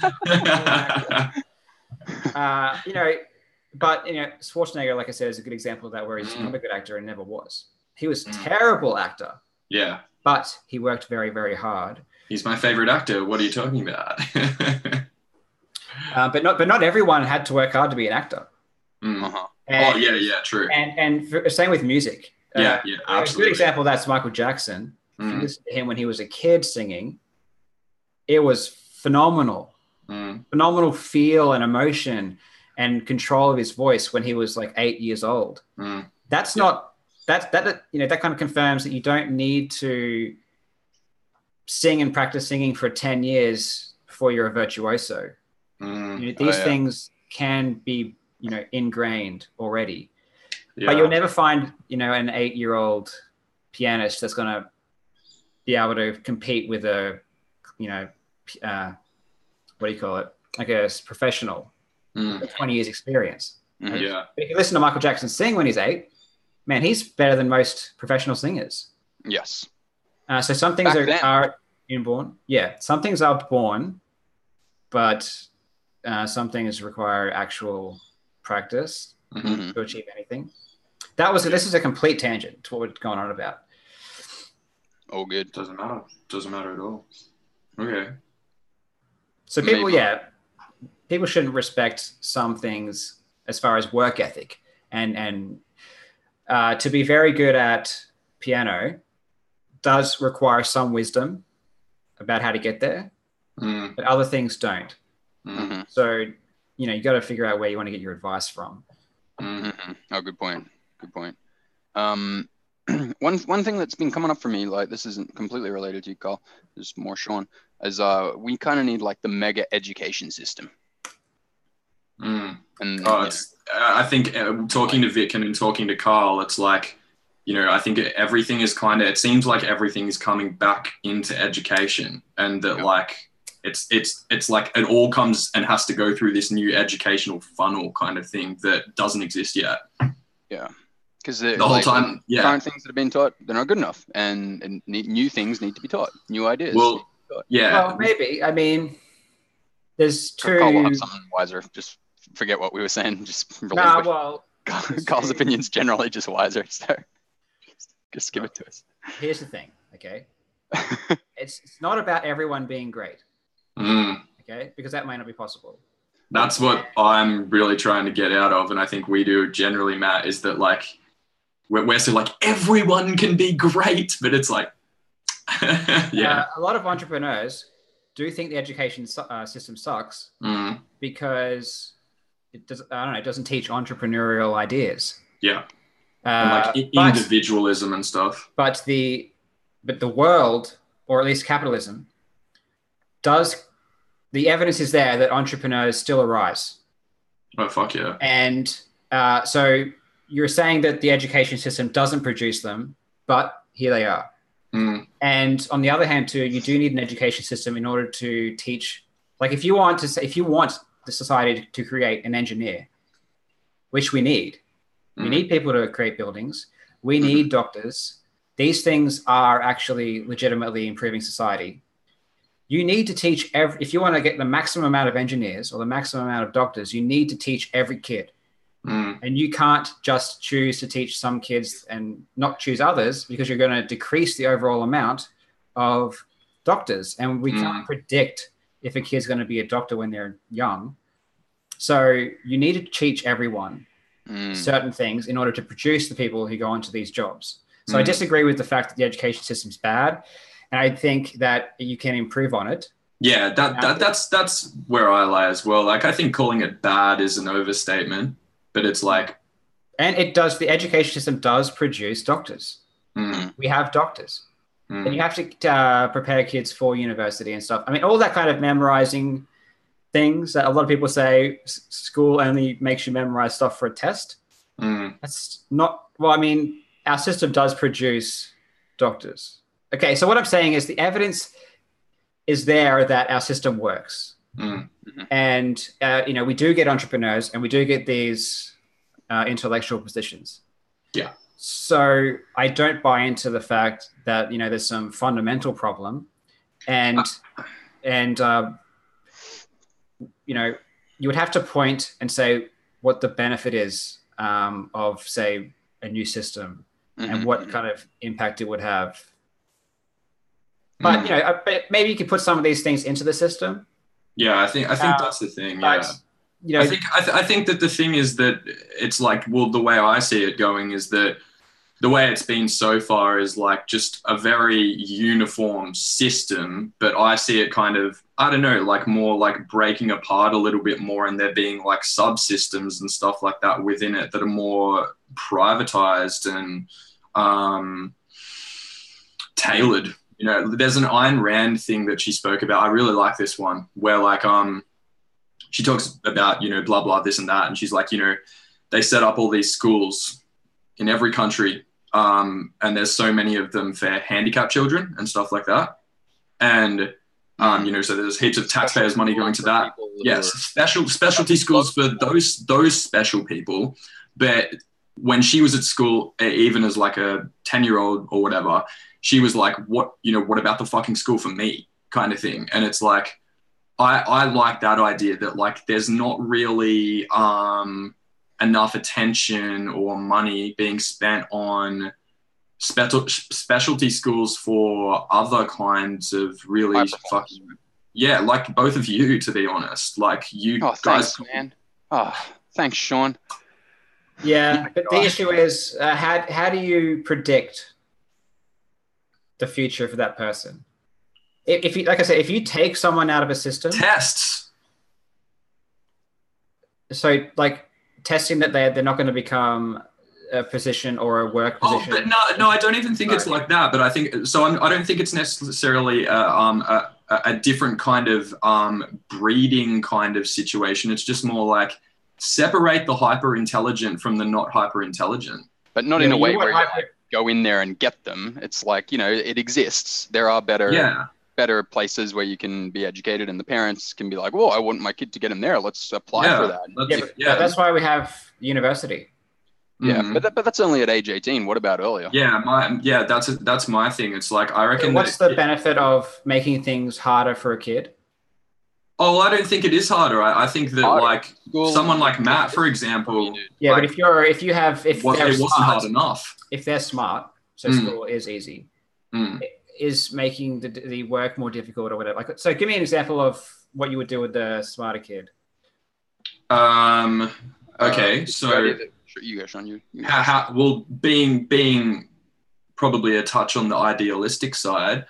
But Schwarzenegger, like I said, is a good example of that, where he's not a good actor and never was. He was a terrible actor. Yeah, but he worked very, very hard. He's my favorite actor. What are you talking about? But not everyone had to work hard to be an actor. Uh-huh. True. And same with music. Absolutely. A good example of that's Michael Jackson. If you listen to him when he was a kid singing, it was phenomenal. Phenomenal feel and emotion and control of his voice when he was like 8 years old. That's not that kind of confirms that you don't need to sing and practice singing for 10 year before you're a virtuoso. These things can be ingrained already, but you'll never find an 8-year-old pianist that's going to be able to compete with a what do you call it, like a professional with 20 years experience. But if you listen to Michael Jackson sing when he's 8, man, he's better than most professional singers. Yes. So some things are inborn. Yeah, some things are born, but some things require actual practice to achieve anything. This is a complete tangent to what we're going on about. Oh, good. Doesn't matter at all. Okay. So people shouldn't respect some things as far as work ethic, and to be very good at piano does require some wisdom about how to get there, but other things don't. So you got to figure out where you want to get your advice from. Oh, good point. One thing that's been coming up for me, like this isn't completely related to you, Karl, just more Sean, is we kind of need like the mega education system. I think talking to Vic and talking to Karl, it's like, I think everything is it seems like everything is coming back into education, and that like it's like it all comes and has to go through this new educational funnel kind of thing that doesn't exist yet. Yeah. Because the whole time, current things that have been taught, they're not good enough, and new things need to be taught, new ideas. Well, Well, maybe. I mean, there's two. Karl will have something wiser. Just forget what we were saying. Just Karl's opinion's generally just wiser. So just give it to us. Here's the thing, okay? It's not about everyone being great, okay? Because that might not be possible. That's what I'm really trying to get out of, and I think we do generally, Matt, is that like we're so like everyone can be great, but it's like a lot of entrepreneurs do think the education system sucks because it doesn't teach entrepreneurial ideas. Yeah, and like individualism and stuff. But the world, or at least capitalism, does. The evidence is there that entrepreneurs still arise. Oh, fuck yeah. And so you're saying that the education system doesn't produce them, but here they are. And on the other hand, too, you do need an education system in order to teach. Like if you want the society to create an engineer, which we need people to create buildings. We need doctors. These things are actually legitimately improving society. You need to teach if you want to get the maximum amount of engineers or the maximum amount of doctors, you need to teach every kid. And you can't just choose to teach some kids and not choose others, because you're going to decrease the overall amount of doctors. And we can't predict if a kid's going to be a doctor when they're young. So you need to teach everyone certain things in order to produce the people who go into these jobs. So I disagree with the fact that the education system's bad. And I think that you can improve on it. Yeah, that's where I lie as well. Like, I think calling it bad is an overstatement, but it's like... And it does, the education system does produce doctors. We have doctors. And you have to prepare kids for university and stuff. I mean, all that kind of memorizing things that a lot of people say school only makes you memorize stuff for a test. That's not... Well, I mean, our system does produce doctors. Okay, so what I'm saying is the evidence is there that our system works. And, we do get entrepreneurs and we do get these intellectual positions. Yeah. So I don't buy into the fact that, there's some fundamental problem and you would have to point and say what the benefit is of, say, a new system and what kind of impact it would have. But, maybe you could put some of these things into the system. Yeah, I think that's the thing. Yeah. I think that the thing is that it's like, well, the way I see it going is that the way it's been so far is like just a very uniform system, but I see it kind of, I don't know, like more like breaking apart a little bit more, and there being like subsystems and stuff like that within it that are more privatized and tailored. There's an Ayn Rand thing that she spoke about. I really like this one where like she talks about, blah, blah, this and that. And she's like, they set up all these schools in every country. And there's so many of them for handicapped children and stuff like that. And, so there's heaps of taxpayers' money going to that. Yes, specialty schools for those special people. But when she was at school, even as like a 10-year-old or whatever, she was like, what about the fucking school for me kind of thing. And it's like, I like that idea that like there's not really enough attention or money being spent on specialty schools for other kinds of really fucking, like both of you, to be honest. Like you guys. Thanks, man. Thanks, Sean. Yeah, but the issue is how do you predict the future for that person? If you, like I said, if you take someone out of a system, tests. So like testing that they're not going to become a position or a work position. But no, I don't even think it's like that. But I think so. I don't think it's necessarily a different kind of breeding kind of situation. It's just more like separate the hyper intelligent from the not hyper intelligent. But not in a way where you go in there and get them. It's like, it exists. There are better places where you can be educated, and the parents can be like, "Well, I want my kid to get in there. Let's apply for that." But that's why we have university. Yeah, but that's only at age 18. What about earlier? Yeah, that's my thing. It's like, I reckon. So what's the benefit of making things harder for a kid? Oh, I don't think it is harder. I think that like someone like Matt, for example. Yeah, like, but it wasn't hard enough. If they're smart, so school is easy. Is making the work more difficult or whatever. Like, so give me an example of what you would do with the smarter kid. Okay, so you go, Sean. You well, being probably a touch on the idealistic side.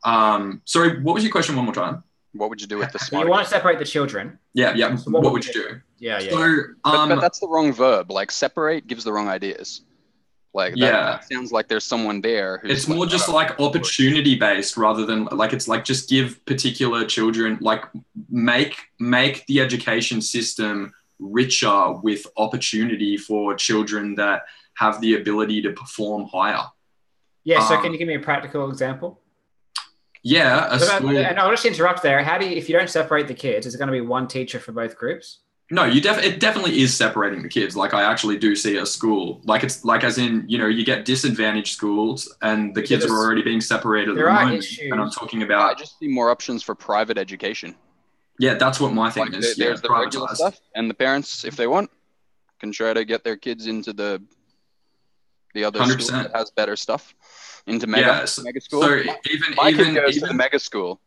Sorry, what was your question one more time? What would you do with the smarter? You want to separate the children. Yeah. So what would you do? Yeah. So, but that's the wrong verb. Like, separate gives the wrong ideas. Like, that sounds like there's someone there who's it's more just like opportunity based rather than like, it's like just give particular children, like make the education system richer with opportunity for children that have the ability to perform higher. Yeah. So can you give me a practical example? Yeah. And I'll just interrupt there. If you don't separate the kids, is it going to be one teacher for both groups? No, it definitely is separating the kids. Like, I actually do see a school, like, it's like, as in, you get disadvantaged schools and the kids are already being separated. There are issues. And I'm talking about. I just see more options for private education. Yeah, that's what my thing is. There's the regular stuff, and the parents, if they want, can try to get their kids into the other 100%. School that has better stuff. Into mega school. So my kid goes to the mega school.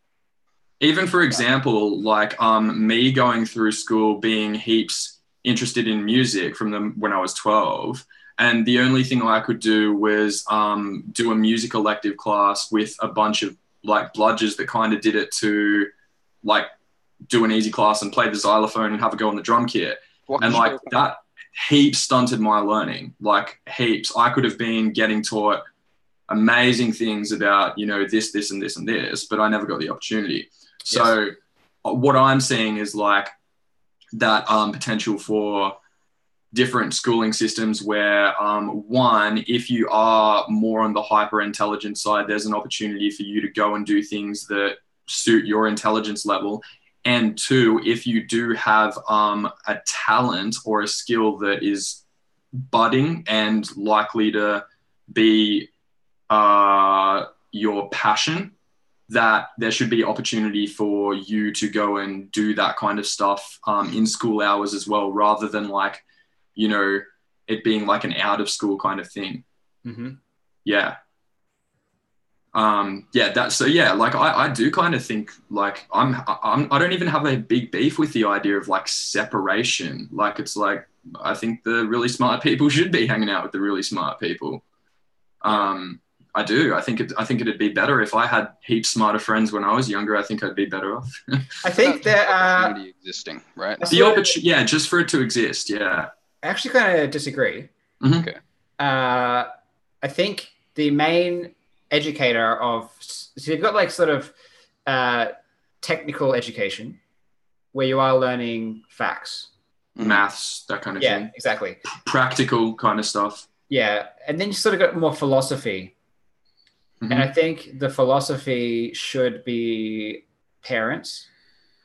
Even for example, like me going through school, being heaps interested in music from when I was 12, and the only thing I could do was do a music elective class with a bunch of like bludgers that kind of did it to like do an easy class and play the xylophone and have a go on the drum kit. And like that heaps stunted my learning, like heaps. I could have been getting taught amazing things about, this and this and this, but I never got the opportunity. So what I'm seeing is like that potential for different schooling systems where one, if you are more on the hyper intelligent side, there's an opportunity for you to go and do things that suit your intelligence level. And two, if you do have a talent or a skill that is budding and likely to be your passion, that there should be opportunity for you to go and do that kind of stuff in school hours as well, rather than like, you know, it being like an out of school kind of thing. Mm-hmm. Yeah. Like I do kind of think like I don't even have a big beef with the idea of like separation. Like, it's like, I think the really smart people should be hanging out with the really smart people. I do. I think it'd be better if I had heaps smarter friends when I was younger. I think I'd be better off. I think there opportunity existing, right? The opportunity, yeah, just for it to exist, yeah. I actually kind of disagree. Mm-hmm. Okay. I think the main educator of, so you've got like sort of technical education where you are learning facts, maths, that kind of thing. Yeah, exactly. Practical kind of stuff. Yeah, and then you sort of got more philosophy. Mm-hmm. And I think the philosophy should be parents.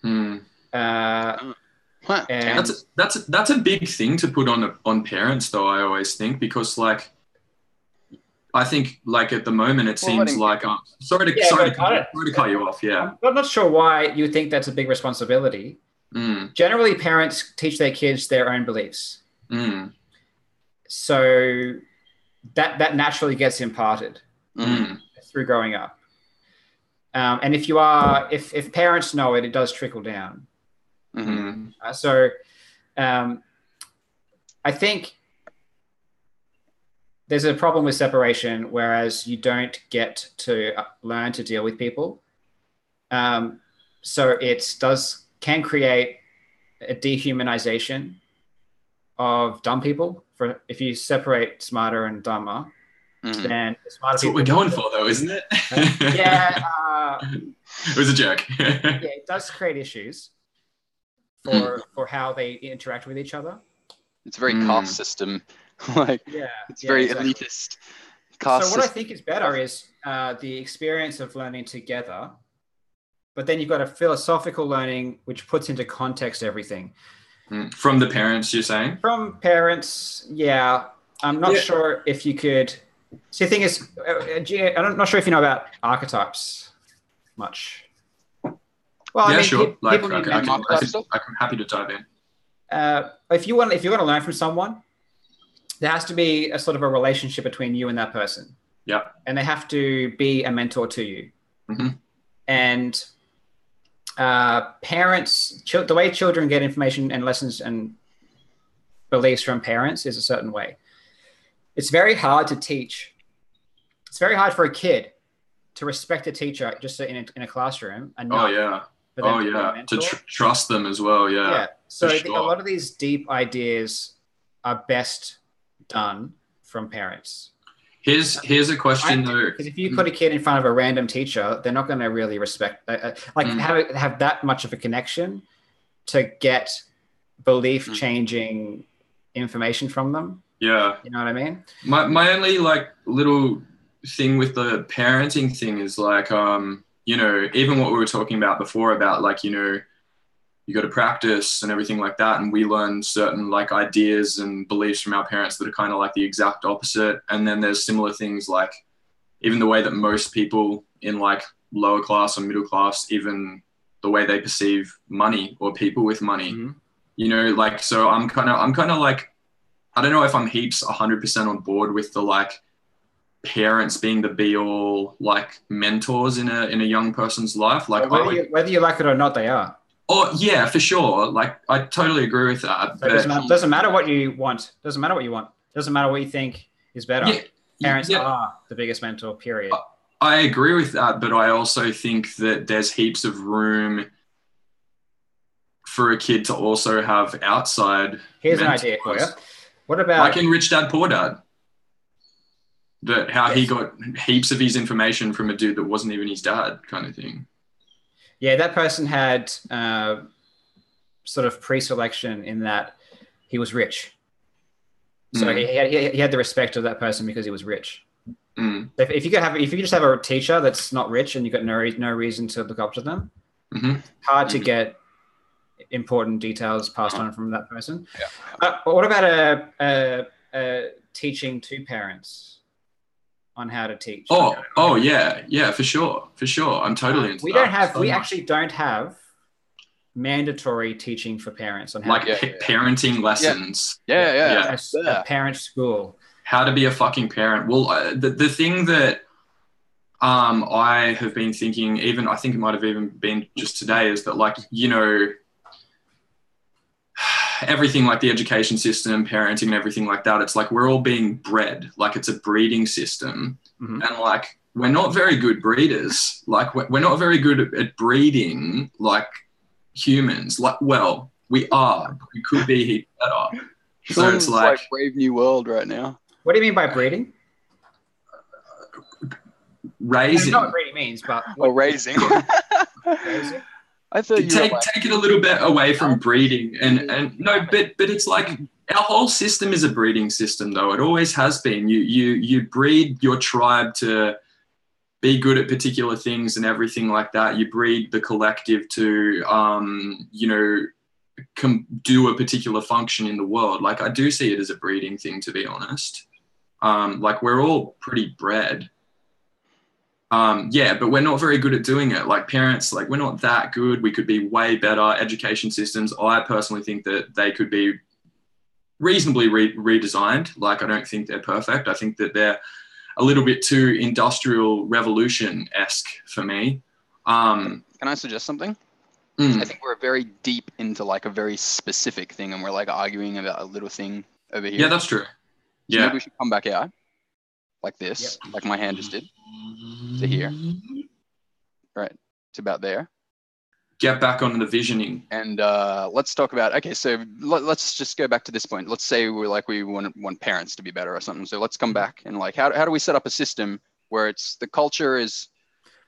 Mm. And That's a big thing to put on parents, though. I always think, because like, I think like at the moment it seems like sorry to cut you off. Yeah, I'm not sure why you think that's a big responsibility. Generally, parents teach their kids their own beliefs, so that naturally gets imparted through growing up. And if parents know it, it does trickle down. So I think there's a problem with separation, whereas you don't get to learn to deal with people. So it can create a dehumanization of dumb people. If you separate smarter and dumber, then the smarter That's people. what we're going for, though, isn't it? It was a joke. Yeah, it does create issues for how they interact with each other. It's a very caste system. It's very elitist caste So what I system. think is better is the experience of learning together, but then you've got a philosophical learning which puts into context everything. From the parents, you're saying? From parents, yeah. I'm not sure if you could. See, the thing is, I'm not sure if you know about archetypes much. Well, I mean, sure. I'm happy to dive in. If you want to learn from someone, there has to be a sort of a relationship between you and that person. Yeah. And they have to be a mentor to you. And parents, the way children get information and lessons and beliefs from parents is a certain way. It's very hard to teach. It's very hard for a kid to respect a teacher just in a classroom. And to trust them as well. Yeah. So I think a lot of these deep ideas are best done from parents. Here's a question though. Because if you put a kid in front of a random teacher, they're not going to really respect, have that much of a connection to get belief changing information from them. Yeah. You know what I mean? My only like little thing with the parenting thing is like, you know, even what we were talking about before about like, you know, you got to practice and everything like that. And we learn certain like ideas and beliefs from our parents that are kind of like the exact opposite. And then there's similar things like even the way that most people in like lower class or middle class, even the way they perceive money or people with money, you know, like, so I'm kind of like, I don't know if I'm heaps 100% on board with the like parents being the be all like mentors in a young person's life. Like whether you like it or not, they are. Oh yeah, for sure. Like I totally agree with that. So it doesn't matter what you want. Doesn't matter what you want. Doesn't matter what you think is better. Parents are the biggest mentor, period. I agree with that, but I also think that there's heaps of room for a kid to also have outside. Here's mentors. An idea for you. What about like in Rich Dad Poor Dad? That how he got heaps of his information from a dude that wasn't even his dad, kind of thing. Yeah, that person had sort of pre-selection in that he was rich. So he had the respect of that person because he was rich. If you just have a teacher that's not rich and you've got no reason to look up to them, hard to get important details passed on from that person. Yeah. But what about teaching to parents on how to teach? Yeah, for sure. I'm totally into that. We actually don't have mandatory teaching for parents on how like parenting lessons. A parent school. How to be a fucking parent. Well, the thing that I have been thinking, even I think it might have even been just today, is that, like, you know, everything like the education system, parenting and everything like that, it's like we're all being bred, like it's a breeding system. And like we're not very good breeders. Like we're not very good at breeding like humans. Like, well, we are, but we could be heaps better. So it's like Brave New World right now. What do you mean by breeding? Raising. I don't know what breeding means, but raising. Raising? I thought take it a little bit away from breeding, and no, but it's like our whole system is a breeding system, though. It always has been. You breed your tribe to be good at particular things and everything like that. You breed the collective to, you know, do a particular function in the world. Like, I do see it as a breeding thing, to be honest. Like, we're all pretty bred. But we're not very good at doing it. Like, parents, like, we're not that good. We could be way better. Education systems, I personally think that they could be reasonably redesigned. Like, I don't think they're perfect. I think that they're a little bit too industrial revolution-esque for me. Can I suggest something? I think we're very deep into like a very specific thing, and we're like arguing about a little thing over here. Yeah, that's true. So maybe we should come back out like this, like my hand just did, to here. Right, it's about there. Get back on the visioning. And let's talk about, okay, so let's just go back to this point. Let's say we want parents to be better or something. So let's come back and like, how do we set up a system where it's the culture is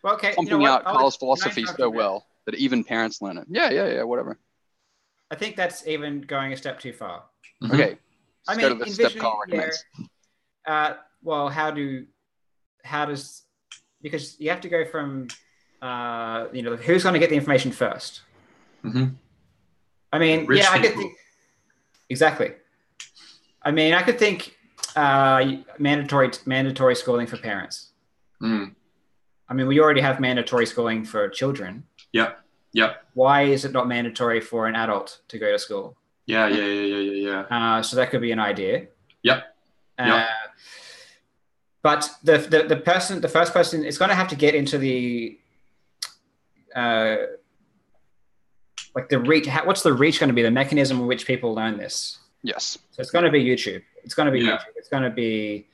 pumping out Karl's philosophy so well that even parents learn it? Yeah, whatever. I think that's even going a step too far. Okay. I mean, go to the step Karl recommends. Well, because you have to go from, you know, who's going to get the information first? I mean, I could think, exactly. I mean, I could think mandatory schooling for parents. I mean, we already have mandatory schooling for children. Yep. Why is it not mandatory for an adult to go to school? Yeah. So that could be an idea. Yep. But the first person is going to have to get into the like the reach. What's the reach going to be? The mechanism in which people learn this. Yes. So it's going to be YouTube. It's going to be YouTube. It's going to be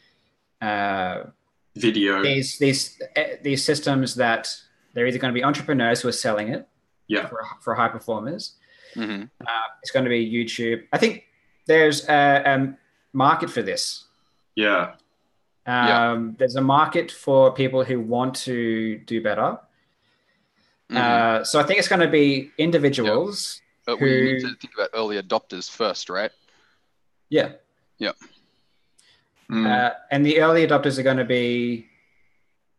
video. These systems that they're either going to be entrepreneurs who are selling it. For high performers. It's going to be YouTube. I think there's a market for this. There's a market for people who want to do better. So I think it's going to be individuals. But we need to think about early adopters first, right? Yeah. And the early adopters are going to be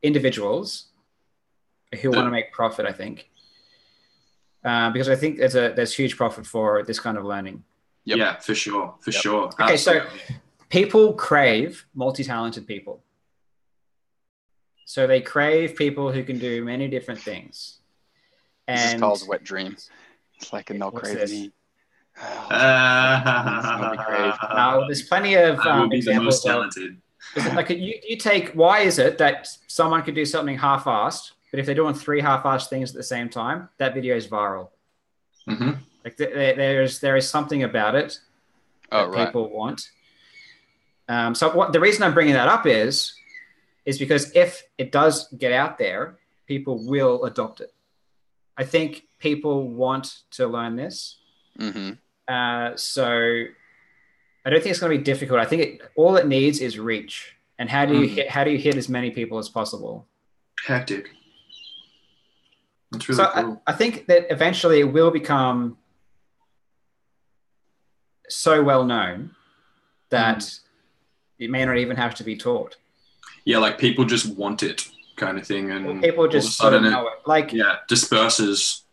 individuals who want to make profit, I think. Because I think there's huge profit for this kind of learning. Yeah, for sure. Okay, so people crave multi-talented people. So they crave people who can do many different things. This is Karl's wet dream. It's like a not crazy. Now, there's plenty of examples. Like you take, why is it that someone could do something half-assed, but if they're doing 3 half-assed things at the same time, that video is viral. Like there is something about it that people want. So the reason I'm bringing that up is because if it does get out there, people will adopt it. I think people want to learn this. So I don't think it's going to be difficult. I think all it needs is reach. And how do you hit as many people as possible? Hectic. That's really cool. I think that eventually it will become so well known that it may not even have to be taught. Yeah, like people just want it kind of thing. And people just sort of know it. Like, disperses.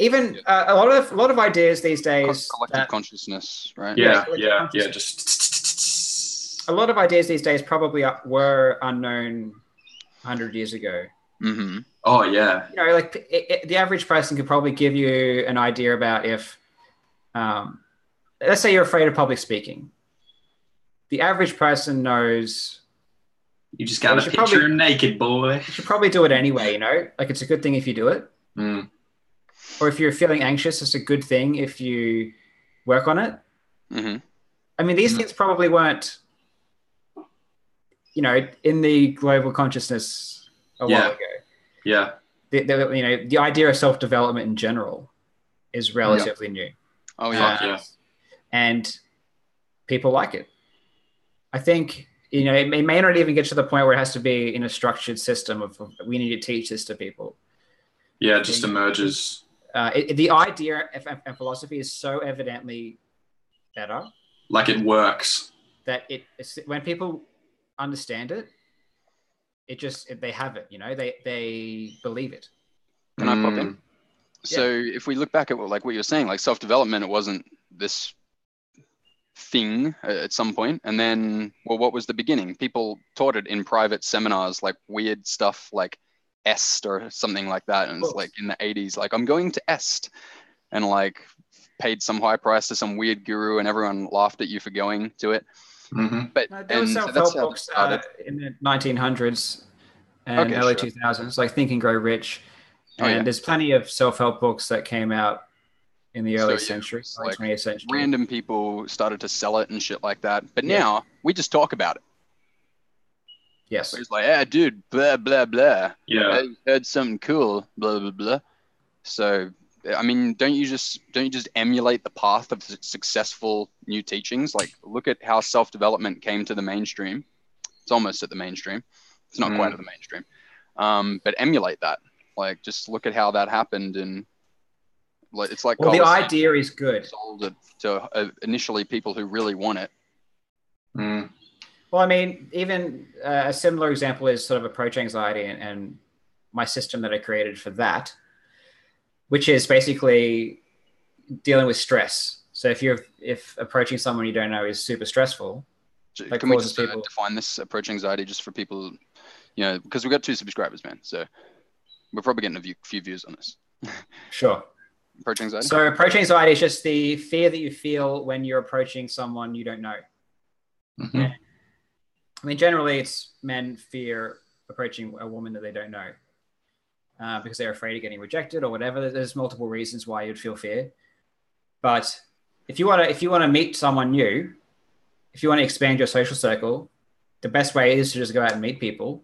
even a lot of ideas these days, collective consciousness, right? Yeah. Just a lot of ideas these days probably were unknown 100 years ago. Mm-hmm. Oh yeah. You know, like the average person could probably give you an idea about if, let's say you're afraid of public speaking. The average person knows. You just got to picture him naked, boy. You should probably do it anyway, you know? Like, it's a good thing if you do it. Mm. Or if you're feeling anxious, it's a good thing if you work on it. Mm-hmm. I mean, these things probably weren't, you know, in the global consciousness a while ago. Yeah. You know, the idea of self-development in general is relatively new. Oh, yeah. And people like it. I think, you know, it may not even get to the point where it has to be in a structured system of we need to teach this to people. Yeah, it just emerges. The idea and philosophy is so evidently better. Like it works. That when people understand it, they have it, you know, they believe it. Can I pop in? So if we look back at what you're saying, like self-development, it wasn't this thing at some point, and then, well, what was the beginning? People taught it in private seminars, like weird stuff like Est or something like that, and it's like in the 80s, like I'm going to Est, and like paid some high price to some weird guru, and everyone laughed at you for going to it. Mm-hmm. But there were self-help books in the 1900s and early 2000s, like Think and Grow Rich, and there's plenty of self-help books that came out in the early century, like 20th century. Random people started to sell it and shit like that. But now we just talk about it. Yes. So it's like, dude, blah, blah, blah. Yeah. I heard something cool, blah, blah, blah. So, I mean, don't you just emulate the path of successful new teachings? Like, look at how self-development came to the mainstream. It's almost at the mainstream. It's not quite at the mainstream. But emulate that. Like, just look at how that happened, and it's like, well, the idea is good. Sold it to initially people who really want it. Mm. Well, I mean, even a similar example is sort of approach anxiety and my system that I created for that, which is basically dealing with stress. So if approaching someone you don't know is super stressful, can we just define this approach anxiety just for people, you know, because we've got 2 subscribers, man. So we're probably getting a few views on this. Sure. Approach anxiety? So approach anxiety is just the fear that you feel when you're approaching someone you don't know. Mm-hmm. Yeah. I mean, generally it's men fear approaching a woman that they don't know because they're afraid of getting rejected or whatever. There's multiple reasons why you'd feel fear. But if you want to meet someone new, if you want to expand your social circle, the best way is to just go out and meet people.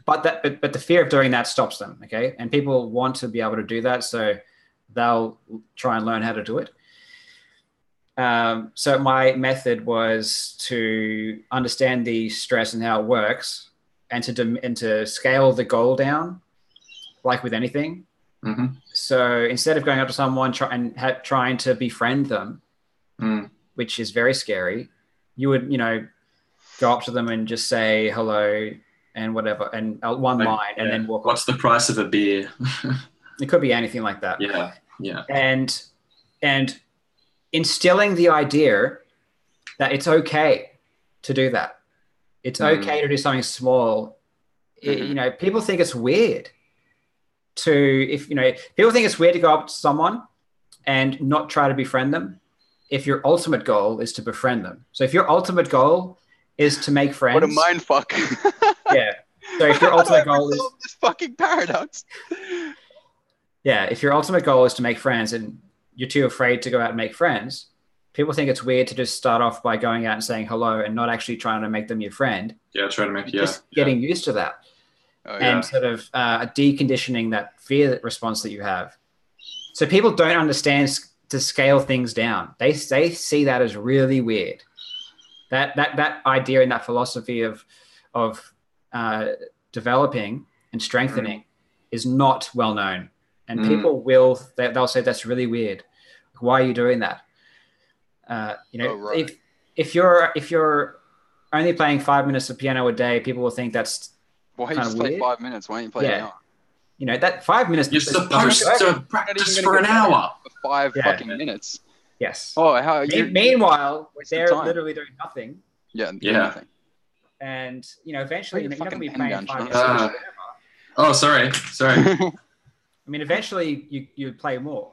But the fear of doing that stops them, okay? And people want to be able to do that, so they'll try and learn how to do it. So my method was to understand the stress and how it works, and to scale the goal down, like with anything. Mm-hmm. So instead of going up to someone trying to befriend them, which is very scary, you would, you know, go up to them and just say hello and whatever, and one line, and then walk. What's the price of a beer? It could be anything like that. Yeah. And instilling the idea that it's okay to do that. It's okay to do something small. You know, people think it's weird people think it's weird to go up to someone and not try to befriend them if your ultimate goal is to befriend them. So if your ultimate goal is to make friends. What a mind fuck. Yeah. So if your ultimate goal is this fucking paradox. Yeah, if your ultimate goal is to make friends and you're too afraid to go out and make friends, people think it's weird to just start off by going out and saying hello and not actually trying to make them your friend. Yeah, trying to make getting used to that. And sort of deconditioning that fear response that you have. So people don't understand to scale things down. They see that as really weird. That idea and that philosophy of developing and strengthening is not well known. And people they'll say that's really weird. Why are you doing that? If you're only playing 5 minutes of piano a day, people will think that's well, hey, just play 5 minutes. Why don't you play an hour? You know, that 5 minutes. You're supposed to practice for an hour. For 5 fucking minutes. Yes. Oh, how meanwhile, they're literally doing nothing. Yeah. Nothing. And you know, eventually, you're not going to be playing 5 minutes. Oh, sorry. I mean, eventually, you play more.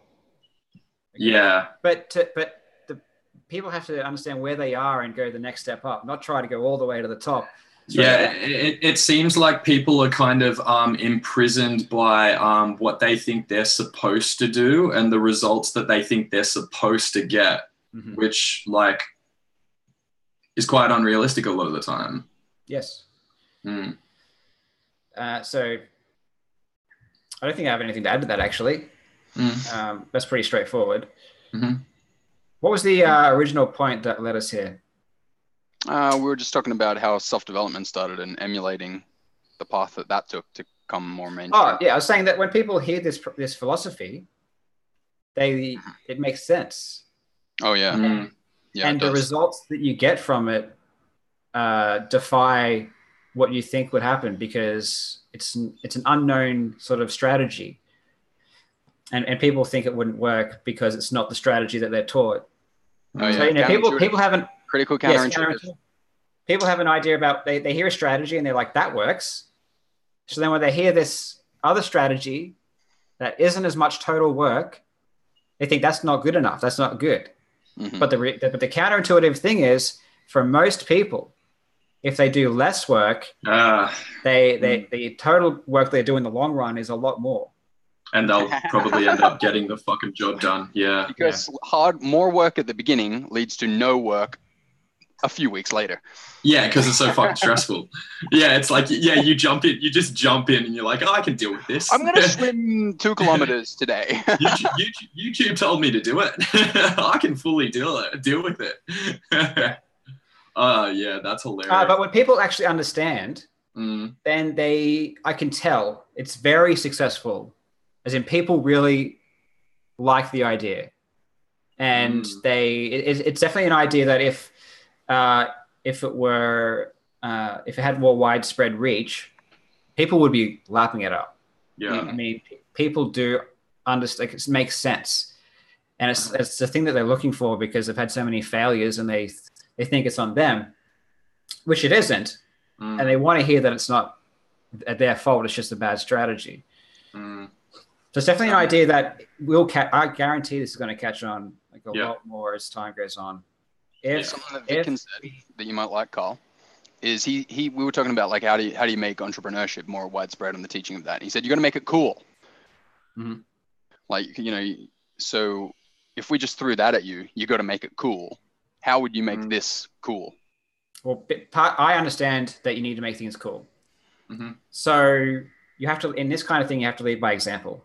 Okay? Yeah. But the people have to understand where they are and go the next step up, not try to go all the way to the top. It seems like people are kind of imprisoned by what they think they're supposed to do and the results that they think they're supposed to get, which like is quite unrealistic a lot of the time. Yes. So I don't think I have anything to add to that, actually. That's pretty straightforward. What was the original point that led us here? We were just talking about how self-development started and emulating the path that took to come more mainstream. Oh, yeah. I was saying that when people hear this philosophy, it makes sense. Oh, yeah. Yeah, and the results that you get from it defy what you think would happen because it's an unknown sort of strategy. And people think it wouldn't work because it's not the strategy that they're taught. Oh, yeah. So, you know, people haven't... Critical counterintuitive. Yes, people have an idea about, they hear a strategy and they're like, that works. So then when they hear this other strategy that isn't as much total work, they think that's not good enough. That's not good. But the counterintuitive thing is, for most people, if they do less work, the total work they do in the long run is a lot more. And they'll probably end up getting the fucking job done. Yeah. Because more work at the beginning leads to no work a few weeks later. Yeah, because it's so fucking stressful. Yeah, it's like, you just jump in and you're like, oh, I can deal with this. I'm going to swim 2 kilometers today. YouTube told me to do it. I can fully deal with it. Yeah, that's hilarious. But when people actually understand, then I can tell it's very successful. As in, people really like the idea. And it's definitely an idea that if it had more widespread reach, people would be lapping it up. Yeah. I mean, people do understand, it makes sense. And it's the thing that they're looking for because they've had so many failures and they think it's on them, which it isn't. And they want to hear that it's not their fault, it's just a bad strategy. So it's definitely an idea that I guarantee this is going to catch on like a lot more as time goes on. Something that Vicken said that you might like, Karl, is we were talking about like how do you make entrepreneurship more widespread and the teaching of that. He said you got to make it cool. Like, you know, so if we just threw that at you, you got to make it cool. How would you make this cool? Well, I understand that you need to make things cool. So you have to, in this kind of thing, you have to lead by example.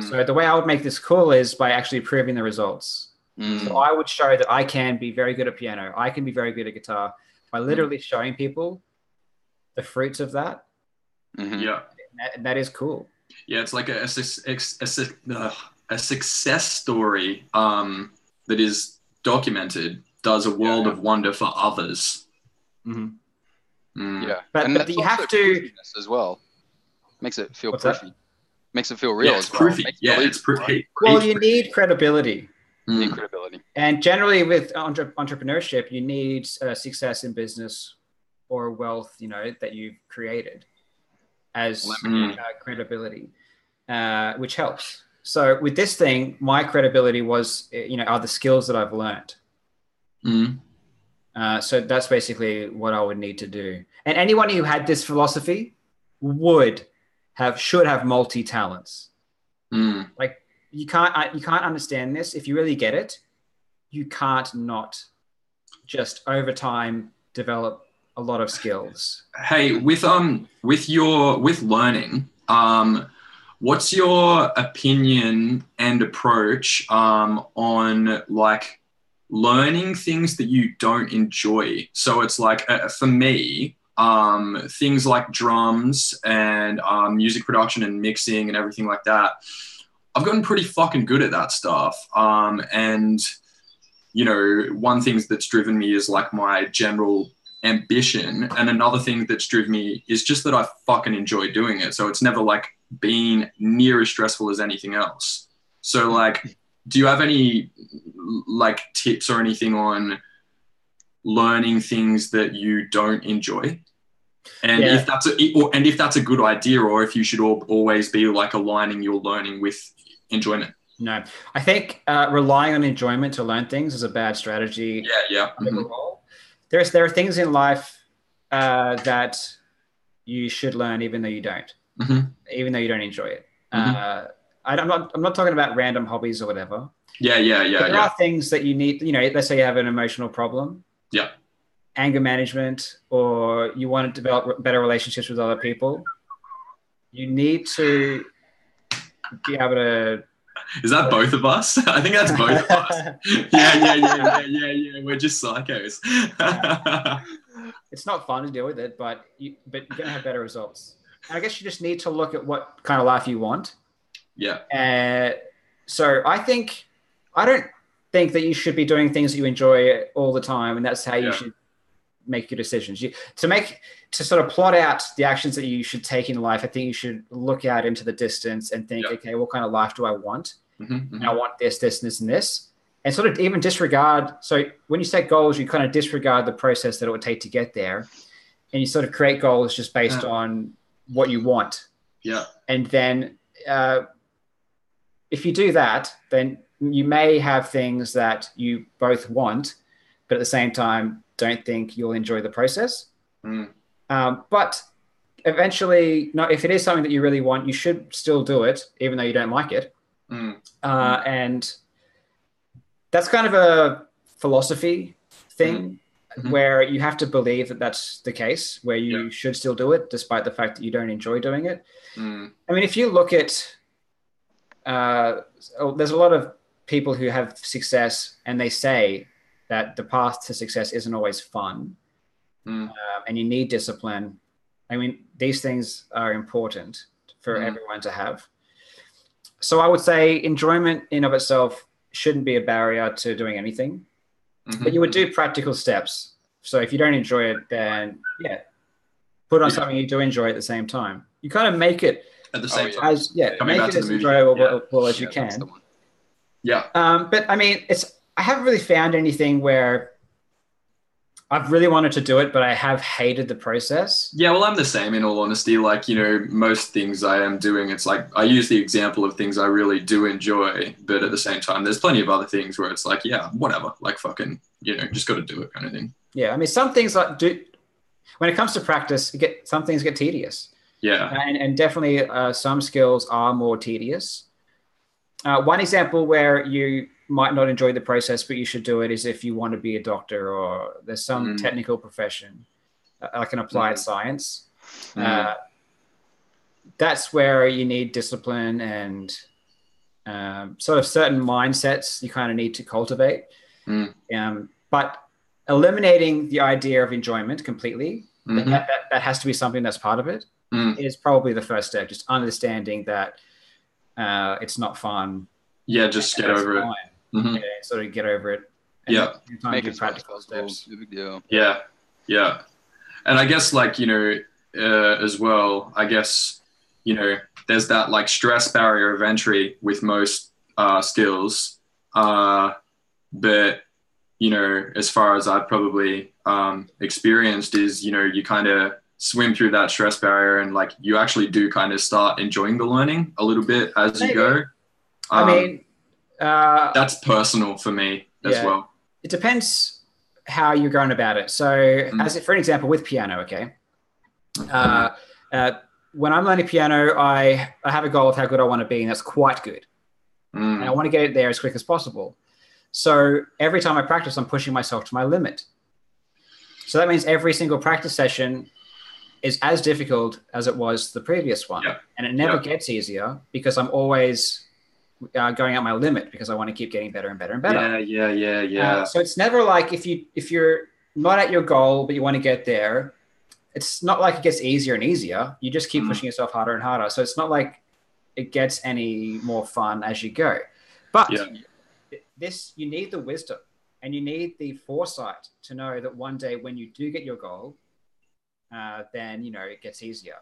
So the way I would make this cool is by actually proving the results. So I would show that I can be very good at piano. I can be very good at guitar by literally showing people the fruits of that. Yeah. And that is cool. Yeah, it's like a success story that is documented, does a world of wonder for others. Yeah. But you have to... as well. Makes it feel proofy. Makes it feel real as well. Proofy. Yeah, it's proofy. Well, you need credibility. You need credibility. And generally with entrepreneurship, you need success in business or wealth, you know, that you've created as credibility, which helps. So with this thing, my credibility was, you know, are the skills that I've learned. So that's basically what I would need to do. And anyone who had this philosophy should have multi-talents. Like you can't understand this. If you really get it, you can't not just over time develop a lot of skills. Hey, with learning, what's your opinion and approach on like learning things that you don't enjoy? So it's like for me, things like drums and music production and mixing and everything like that, I've gotten pretty fucking good at that stuff. And, you know, one thing that's driven me is like my general ambition. And another thing that's driven me is just that I fucking enjoy doing it. So it's never like been near as stressful as anything else. So like, do you have any like tips or anything on learning things that you don't enjoy? And if that's a good idea, or if you should always be like aligning your learning with enjoyment. No, I think relying on enjoyment to learn things is a bad strategy. Yeah. Overall, there are things in life that you should learn even though you don't, even though you don't enjoy it. I'm not talking about random hobbies or whatever. Yeah. There are things that you need. Let's say you have an emotional problem. Yeah. Anger management, or you want to develop better relationships with other people. You need to be able to. Is that both of us? I think that's both of us. Yeah. We're just psychos. It's not fun to deal with it, but you're going to have better results. And I guess you just need to look at what kind of life you want. Yeah. So I don't think that you should be doing things that you enjoy all the time, and that's how you should make your decisions. To sort of plot out the actions that you should take in life, I think you should look out into the distance and think, okay, what kind of life do I want? And I want this, and this. And sort of even disregard. So when you set goals, you kind of disregard the process that it would take to get there. And you sort of create goals just based on what you want. Yeah. And then if you do that, then you may have things that you both want, but at the same time, don't think you'll enjoy the process. But eventually, if it is something that you really want, you should still do it, even though you don't like it. And that's kind of a philosophy thing where you have to believe that that's the case, where you should still do it, despite the fact that you don't enjoy doing it. I mean, if you look at, there's a lot of people who have success and they say that the path to success isn't always fun. And you need discipline. I mean, these things are important for everyone to have. So I would say enjoyment in of itself shouldn't be a barrier to doing anything, but you would do practical steps. So if you don't enjoy it, then put on something you do enjoy at the same time. You kind of make it at the same time. Make it as enjoyable as you can. But I mean, I haven't really found anything where I've really wanted to do it, but I have hated the process. Yeah, well, I'm the same in all honesty. Like, most things I am doing, it's like I use the example of things I really do enjoy, but at the same time, there's plenty of other things where it's like, yeah, whatever, like fucking, just got to do it kind of thing. Yeah, I mean, some things when it comes to practice, some things get tedious. Yeah. And definitely some skills are more tedious. One example where you might not enjoy the process, but you should do it is if you want to be a doctor or there's some technical profession, like an applied science. That's where you need discipline and sort of certain mindsets you kind of need to cultivate. But eliminating the idea of enjoyment completely, that has to be something that's part of it, is probably the first step. Just understanding that it's not fun. Yeah, just get over it. Sort of get over it. Make it practical steps. Yeah. And I guess as well, I guess, there's that like stress barrier of entry with most skills. But, as far as I've probably experienced is, you kind of swim through that stress barrier and like you actually do kind of start enjoying the learning a little bit as you go. I mean, that's personal for me as well. It depends how you're going about it. So for an example, with piano, okay. When I'm learning piano, I have a goal of how good I want to be, and that's quite good. And I want to get it there as quick as possible. So every time I practice, I'm pushing myself to my limit. So that means every single practice session is as difficult as it was the previous one. And it never gets easier because I'm always going out my limit because I want to keep getting better and better and better. Yeah. So it's never like if you're not at your goal, but you want to get there, it's not like it gets easier and easier. You just keep pushing yourself harder and harder. So it's not like it gets any more fun as you go. But you need the wisdom and you need the foresight to know that one day when you do get your goal, then, it gets easier.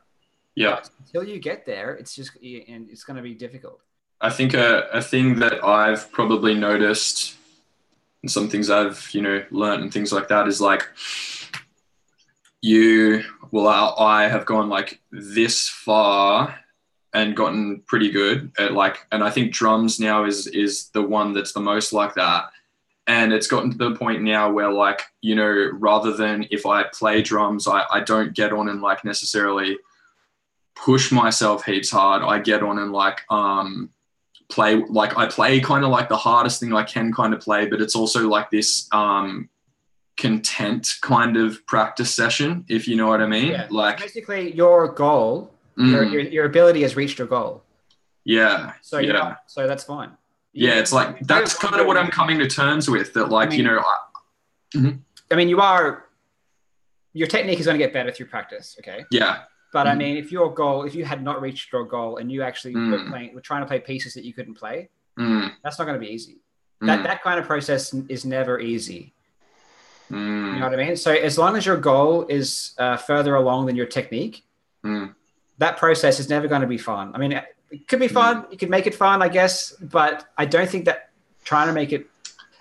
Yeah. But until you get there, it's going to be difficult. I think a thing that I've probably noticed, and some things I've, learned and things like that is like, I have gone like this far and gotten pretty good at like, and I think drums now is the one that's the most like that. And it's gotten to the point now where like, rather than if I play drums, I don't get on and like necessarily push myself heaps hard. I get on and like, play, like I play kind of like the hardest thing I can kind of play, but it's also like this, content kind of practice session, if you know what I mean. Yeah. Like basically your goal, your ability has reached your goal. Yeah. So yeah. So that's fine. Yeah, it's like that's kind of what I'm coming to terms with. That like I mean, your technique is going to get better through practice. Okay. Yeah. But I mean, if you had not reached your goal and you actually were trying to play pieces that you couldn't play, that's not going to be easy. That kind of process is never easy. You know what I mean? So as long as your goal is further along than your technique, that process is never going to be fun. I mean, it could be fun. You could make it fun, I guess, but I don't think that trying to make it.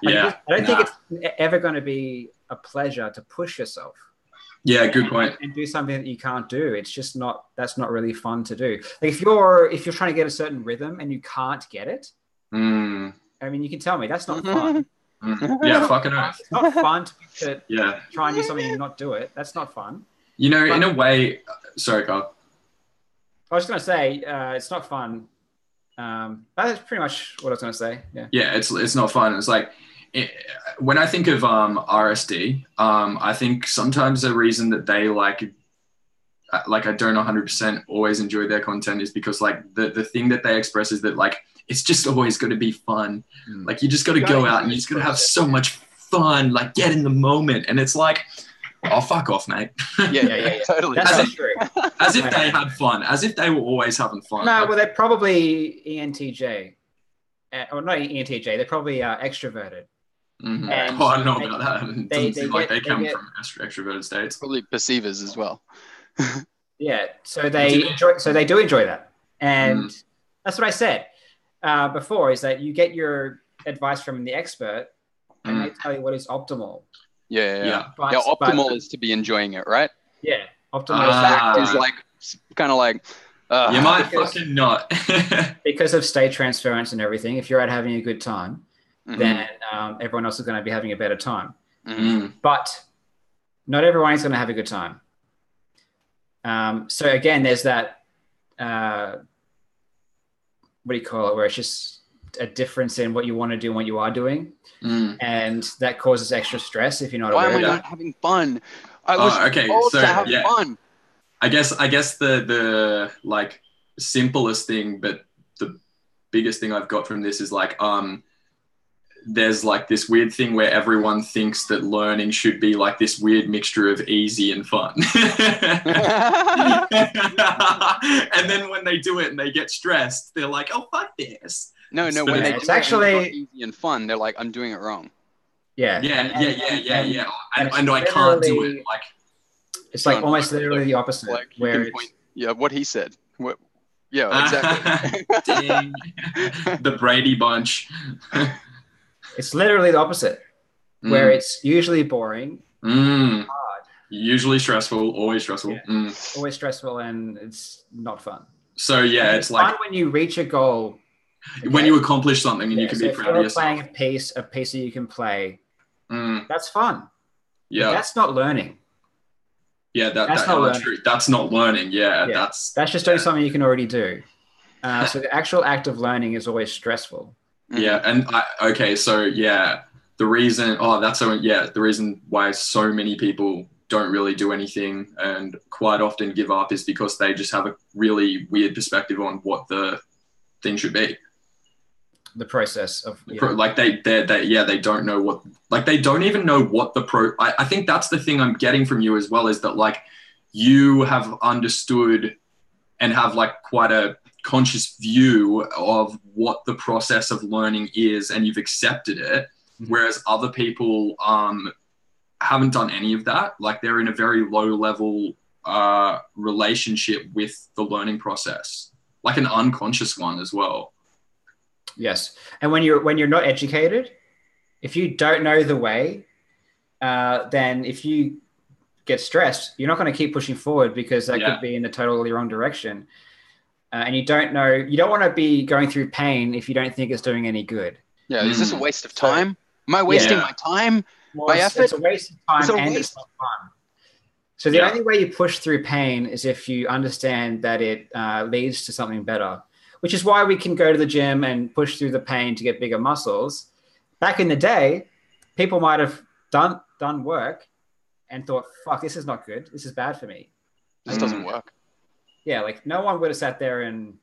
I don't think it's ever going to be a pleasure to push yourself. Yeah, good point. And do something that you can't do. It's just not. That's not really fun to do. Like if you're trying to get a certain rhythm and you can't get it, I mean, you can tell me that's not fun. Yeah, fucking earth. It's not fun to try and do something and not do it. That's not fun. In a way, sorry, Karl. I was going to say it's not fun. That's pretty much what I was going to say. Yeah. Yeah, it's not fun. It's like when I think of RSD, I think sometimes the reason that they like I don't 100% always enjoy their content is because like the thing that they express is that like it's just always going to be fun. Like you just got to go out and you just got to have so much fun, like get in the moment. And it's like, oh, fuck off, mate. Yeah. Totally. That's true. As if they had fun, as if they were always having fun. No, well, they're probably ENTJ. Or not ENTJ, they're probably extroverted. Mm-hmm. I don't know about that. It doesn't seem like they come from extroverted states. Probably perceivers as well. Yeah, so they do enjoy that. And that's what I said before, is that you get your advice from the expert and they tell you what is optimal. Yeah. Optimal is to be enjoying it, right? Yeah, optimal is like kind of like you might fucking not. Because of state transference and everything. If you're out having a good time, then everyone else is going to be having a better time. But not everyone is going to have a good time. So again, there's that what do you call it, where it's just a difference in what you want to do and what you are doing, and that causes extra stress if you're not aware. Why am I not having fun? I was told to have fun. I guess the like simplest thing, but the biggest thing I've got from this is like there's like this weird thing where everyone thinks that learning should be like this weird mixture of easy and fun. And then when they do it and they get stressed, they're like, oh, fuck this. No, So when it's they actually easy and fun, they're like, I'm doing it wrong. Yeah. And I can't do it. Like, it's like almost literally the opposite. Like, where what he said. Yeah, exactly. Dang. The Brady Bunch. It's literally the opposite, where it's usually boring, hard. Usually stressful, always stressful. Yeah. Always stressful, and it's not fun. So yeah, and it's like fun when you reach a goal. Okay? When you accomplish something and you can be proud of yourself. Playing a piece that you can play, that's fun. Yeah, but that's not learning. Yeah, that's not learning. True. That's not learning. Yeah, that's just doing something you can already do. So the actual act of learning is always stressful. Yeah, and the reason why so many people don't really do anything and quite often give up is because they just have a really weird perspective on what the thing should be. The process of like they don't know what, like they don't even know what I think that's the thing I'm getting from you as well, is that like you have understood and have like quite a conscious view of what the process of learning is, and you've accepted it, whereas other people haven't done any of that. Like they're in a very low level relationship with the learning process, like an unconscious one as well. Yes. And when you're not educated, if you don't know the way, then if you get stressed, you're not going to keep pushing forward, because that could be in the totally wrong direction. And you don't want to be going through pain if you don't think it's doing any good. Yeah. Is this a waste of time? Am I wasting my time? Well, it's a waste of time, and it's not fun. So the only way you push through pain is if you understand that it leads to something better, which is why we can go to the gym and push through the pain to get bigger muscles. Back in the day, people might have done work and thought, fuck, this is not good. This is bad for me. This doesn't work. Yeah, like no one would have sat there and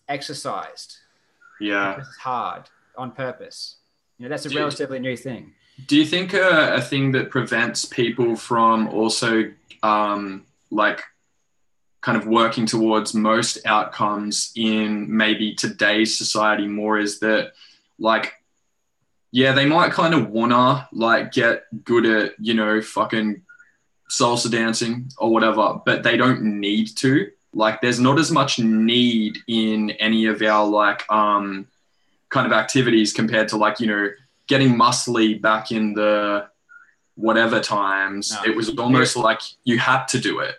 exercised. Yeah. This is hard on purpose. That's a relatively new thing. Do you think a thing that prevents people from also like kind of working towards most outcomes in maybe today's society more is that, like, yeah, they might kind of wanna like get good at, fucking salsa dancing or whatever, but they don't need to. Like, there's not as much need in any of our like kind of activities compared to like, getting muscly back in the whatever times. No, it was almost like you had to do it.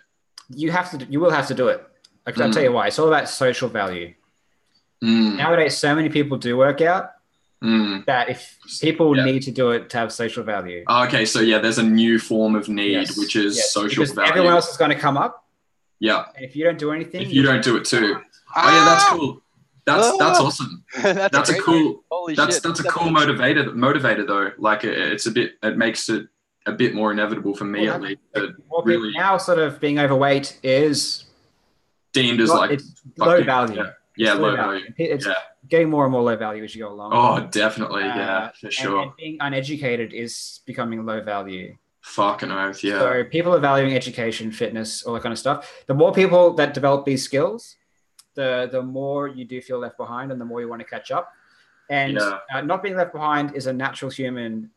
You will have to do it. Like, I'll tell you why. It's all about social value. Nowadays, so many people do work out that if people need to do it to have social value. Okay, so there's a new form of need, which is social value. Everyone else is going to come up. Yeah. And if you don't do anything, if you don't do it too. Oh yeah, that's cool. That's awesome. That's a cool. That's a cool motivator though. Like it makes it a bit more inevitable for me at least. Really, now sort of being overweight is deemed as like low value. Yeah, low value. It's getting more and more low value as you go along. Oh, definitely. For sure. And being uneducated is becoming low value. Fucking oath, yeah. So people are valuing education, fitness, all that kind of stuff. The more people that develop these skills, the more you do feel left behind and the more you want to catch up. And not being left behind is a natural human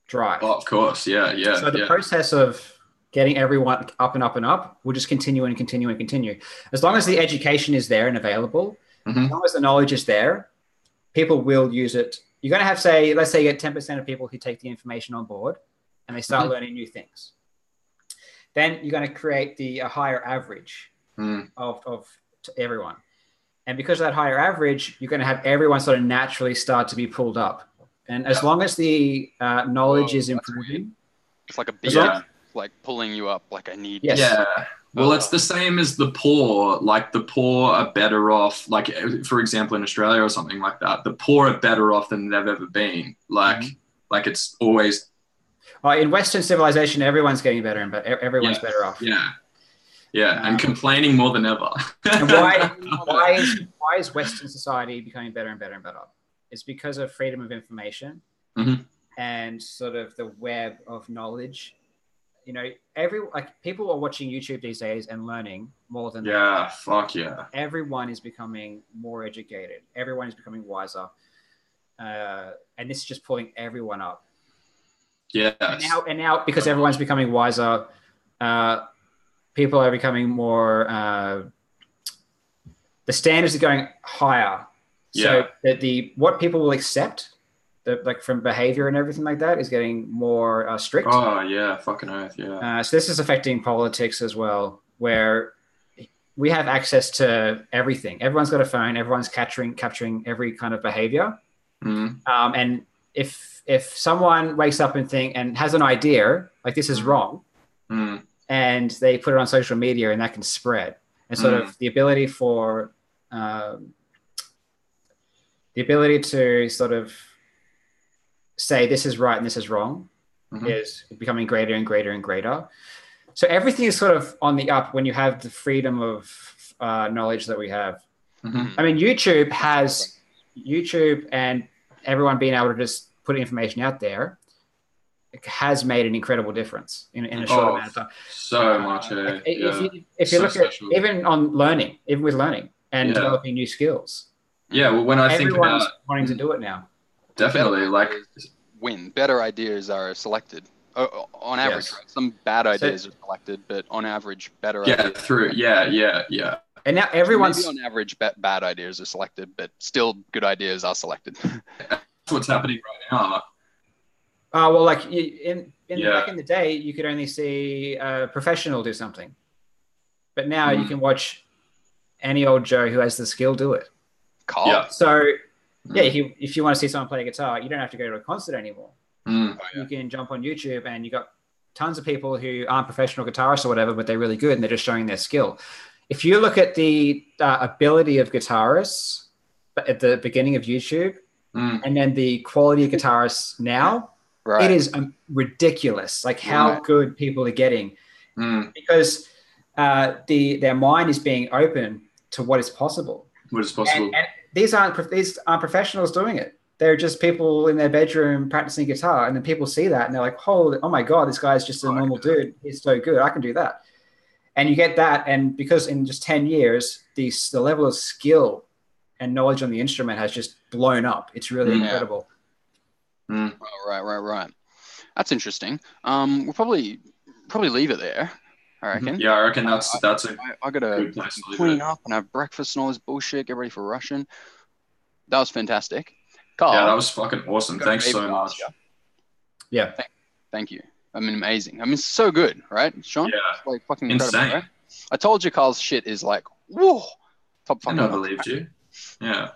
drive. Oh, of course, yeah. So the process of getting everyone up and up and up will just continue and continue and continue. As long as the education is there and available, as long as the knowledge is there, people will use it. You're going to have, let's say you get 10% of people who take the information on board and they start learning new things. Then you're going to create a higher average of everyone. And because of that higher average, you're going to have everyone sort of naturally start to be pulled up. And as long as the knowledge is improving. It's like a beer, like pulling you up, like I need. Yes. Yeah. Well, it's the same as the poor. Like the poor are better off, like for example, in Australia or something like that, the poor are better off than they've ever been. Like it's always. In Western civilization, everyone's getting better and everyone's better off. Yeah, and complaining more than ever. And why is Western society becoming better and better and better? It's because of freedom of information and sort of the web of knowledge. People are watching YouTube these days and learning more than fuck yeah. Everyone is becoming more educated. Everyone is becoming wiser, and this is just pulling everyone up. Yeah. And now because everyone's becoming wiser, people are becoming more. The standards are going higher. So that what people will accept, from behavior and everything like that, is getting more strict. Oh yeah, fucking earth, yeah. So this is affecting politics as well, where we have access to everything. Everyone's got a phone. Everyone's capturing every kind of behavior. And if someone wakes up and has an idea like this is wrong, and they put it on social media, and that can spread, and sort of the ability to sort of say this is right and this is wrong is becoming greater and greater and greater. So everything is sort of on the up when you have the freedom of knowledge that we have. I mean, YouTube and everyone being able to just put information out there has made an incredible difference in a short amount of time. So much. If you look at even with learning and developing new skills. Yeah, well, when I think about everyone's wanting to do it now. Definitely, better ideas are selected on average, Yes. right? Some bad ideas are selected, but on average, better Yeah, ideas. yeah. And now everyone's maybe on average, bad ideas are selected, but still good ideas are selected. That's what's happening right now. well, like back in the day, you could only see a professional do something, but now you can watch any old Joe who has the skill do it. Karl. Yeah. So if you want to see someone play a guitar, you don't have to go to a concert anymore. You can jump on YouTube, and you got tons of people who aren't professional guitarists or whatever, but they're really good and they're just showing their skill. If you look at the ability of guitarists at the beginning of YouTube and then the quality of guitarists now, it is ridiculous, like how good people are getting because their mind is being open to what is possible. What is possible. And these aren't professionals doing it. They're just people in their bedroom practicing guitar, and then people see that and they're like, oh my God, this guy's just a normal dude. He's so good. I can do that. And you get that. And because in just 10 years, the level of skill and knowledge on the instrument has just blown up. It's really incredible. Right. That's interesting. We'll probably leave it there, I reckon. Yeah, I reckon that's a I gotta clean up and have breakfast and all this bullshit, get ready for Russian. That was fantastic. Karl, yeah, that was fucking awesome. Thanks so much. Yeah. Thank you. I mean, amazing. I mean, so good, right, Sean? Yeah. It's like fucking incredible, insane. right? I told you Karl's shit is like, whoa. Top fucking. I believed you. Yeah.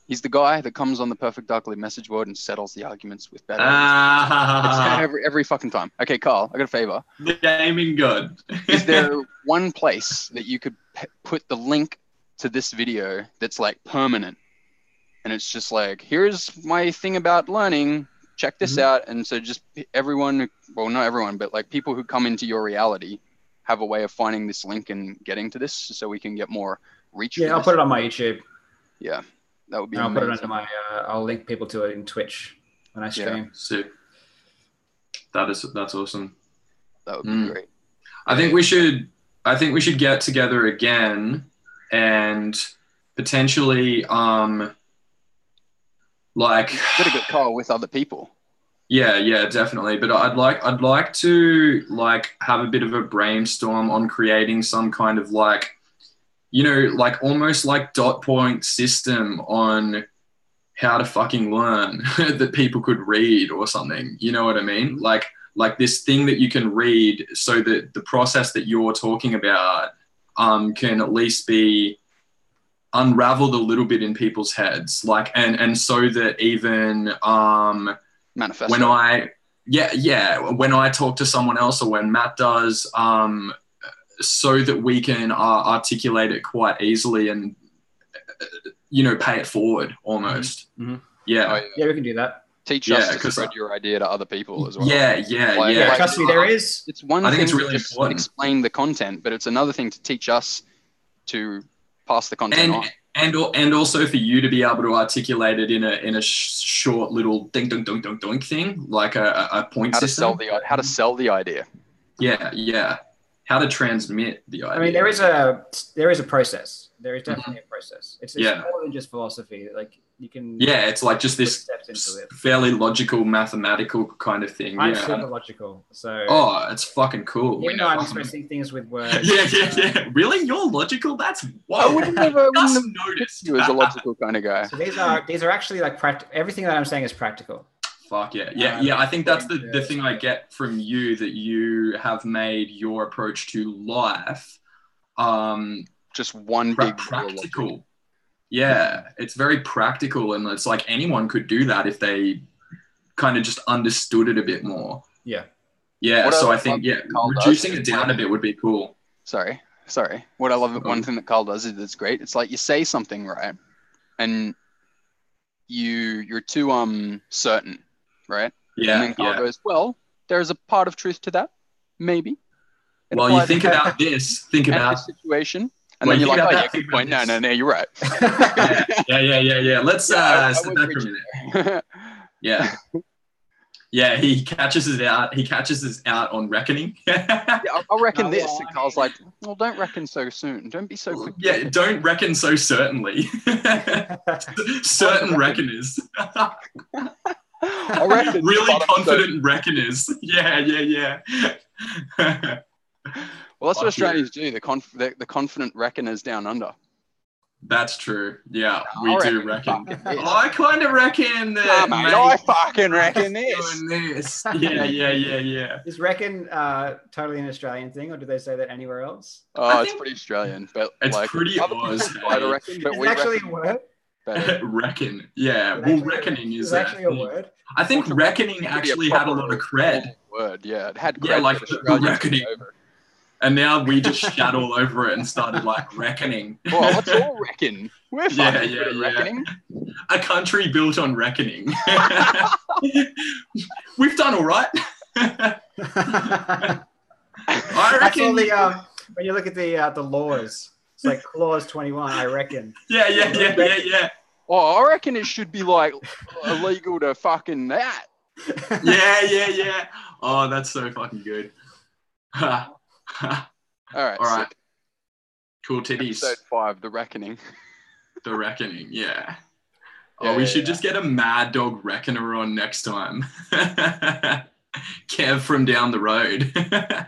He's the guy that comes on the Perfect Darkly message board and settles the arguments with better. Every fucking time. Okay, Karl, I got a favor. The gaming god. Is there one place that you could put the link to this video that's like permanent? And it's just like, here's my thing about learning. Check this out. And so just everyone, well, not everyone, but like people who come into your reality have a way of finding this link and getting to this so we can get more reach. Yeah, I'll put it on my YouTube. Yeah, that would be amazing. I'll put it under my, I'll link people to it in Twitch when I stream. Sick. That's awesome. That would be great. I think we should get together again and potentially, like get a good call with other people. Yeah, definitely. But I'd like to like have a bit of a brainstorm on creating some kind of like, you know, like almost like dot point system on how to fucking learn that people could read or something. You know what I mean? Like this thing that you can read so that the process that you're talking about can at least be unraveled a little bit in people's heads, like and so that even manifest when I talk to someone else or when Matt does, so that we can articulate it quite easily and you know, pay it forward almost. Yeah, we can do that. Teach us to spread your idea to other people as well. Yeah. Trust me, there is. It's one thing to just explain the content, but it's another thing to teach us to pass the content on. And also for you to be able to articulate it in a short little ding dong dong dong dong thing, like a point system. How to sell the idea. Yeah. How to transmit the idea. I mean, there is a process. There is definitely a process. It's more than just philosophy. Like you can. Yeah, it's like just this fairly logical, mathematical kind of thing. I'm super logical, so. Oh, it's fucking cool. Even though I'm expressing things with words. Yeah. Really, you're logical? That's I wouldn't have noticed you as a logical kind of guy. So these are actually like everything that I'm saying is practical. Fuck yeah. I think that's the thing I get from you, that you have made your approach to life just one big practical. Yeah, it's very practical, and it's like anyone could do that if they kind of just understood it a bit more. Yeah. So I think reducing it down a bit would be cool. Sorry. What I love, one thing that Karl does is that's great. It's like you say something, right, and you're too certain, right? Yeah. And then Karl goes, well, there's a part of truth to that, maybe. Well, you think about this. Think about the situation. And then you're like, oh, yeah, good point. No, you're right. Yeah. Let's step back for a minute. Yeah. Yeah, he catches us out on reckoning. I'll reckon this. And Karl's like, well, don't reckon so soon. Don't be so quick. Yeah, don't reckon so certainly. Certain reckoners. I reckon really confident reckoners. Yeah. Well, that's what Australians do. The confident reckoners down under. That's true. Yeah, we do reckon. I kind of reckon that. Nah, mate, I fucking reckon this. Yeah. Is reckon totally an Australian thing, or do they say that anywhere else? Oh, it's pretty Australian, but it's like, pretty Oz. I reckon, but we actually a word. Reckon. Yeah. Well, reckoning is actually a word. I think reckoning actually had a lot of cred. Word, yeah, it had cred. Like the reckoning. And now we just shat all over it and started like reckoning. Oh, let's all reckon. We're fucking good at reckoning. A country built on reckoning. We've done all right. I reckon. That's all when you look at the laws, it's like clause 21. I reckon. Yeah. Oh, I reckon it should be like illegal to fucking that. Yeah. Oh, that's so fucking good. All right. Cool titties. Episode 5, The Reckoning. The Reckoning, yeah. We should just get a Mad Dog Reckoner on next time. Kev from down the road. I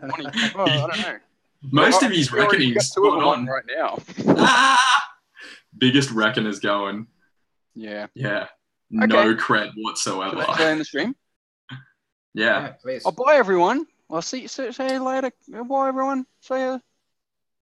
don't know. Most of his reckonings spot on right now. Biggest reckoners going. Yeah. Okay. No cred whatsoever. Should I in the stream? Yeah. Please. Bye everyone. I'll see you later. Bye everyone. See you.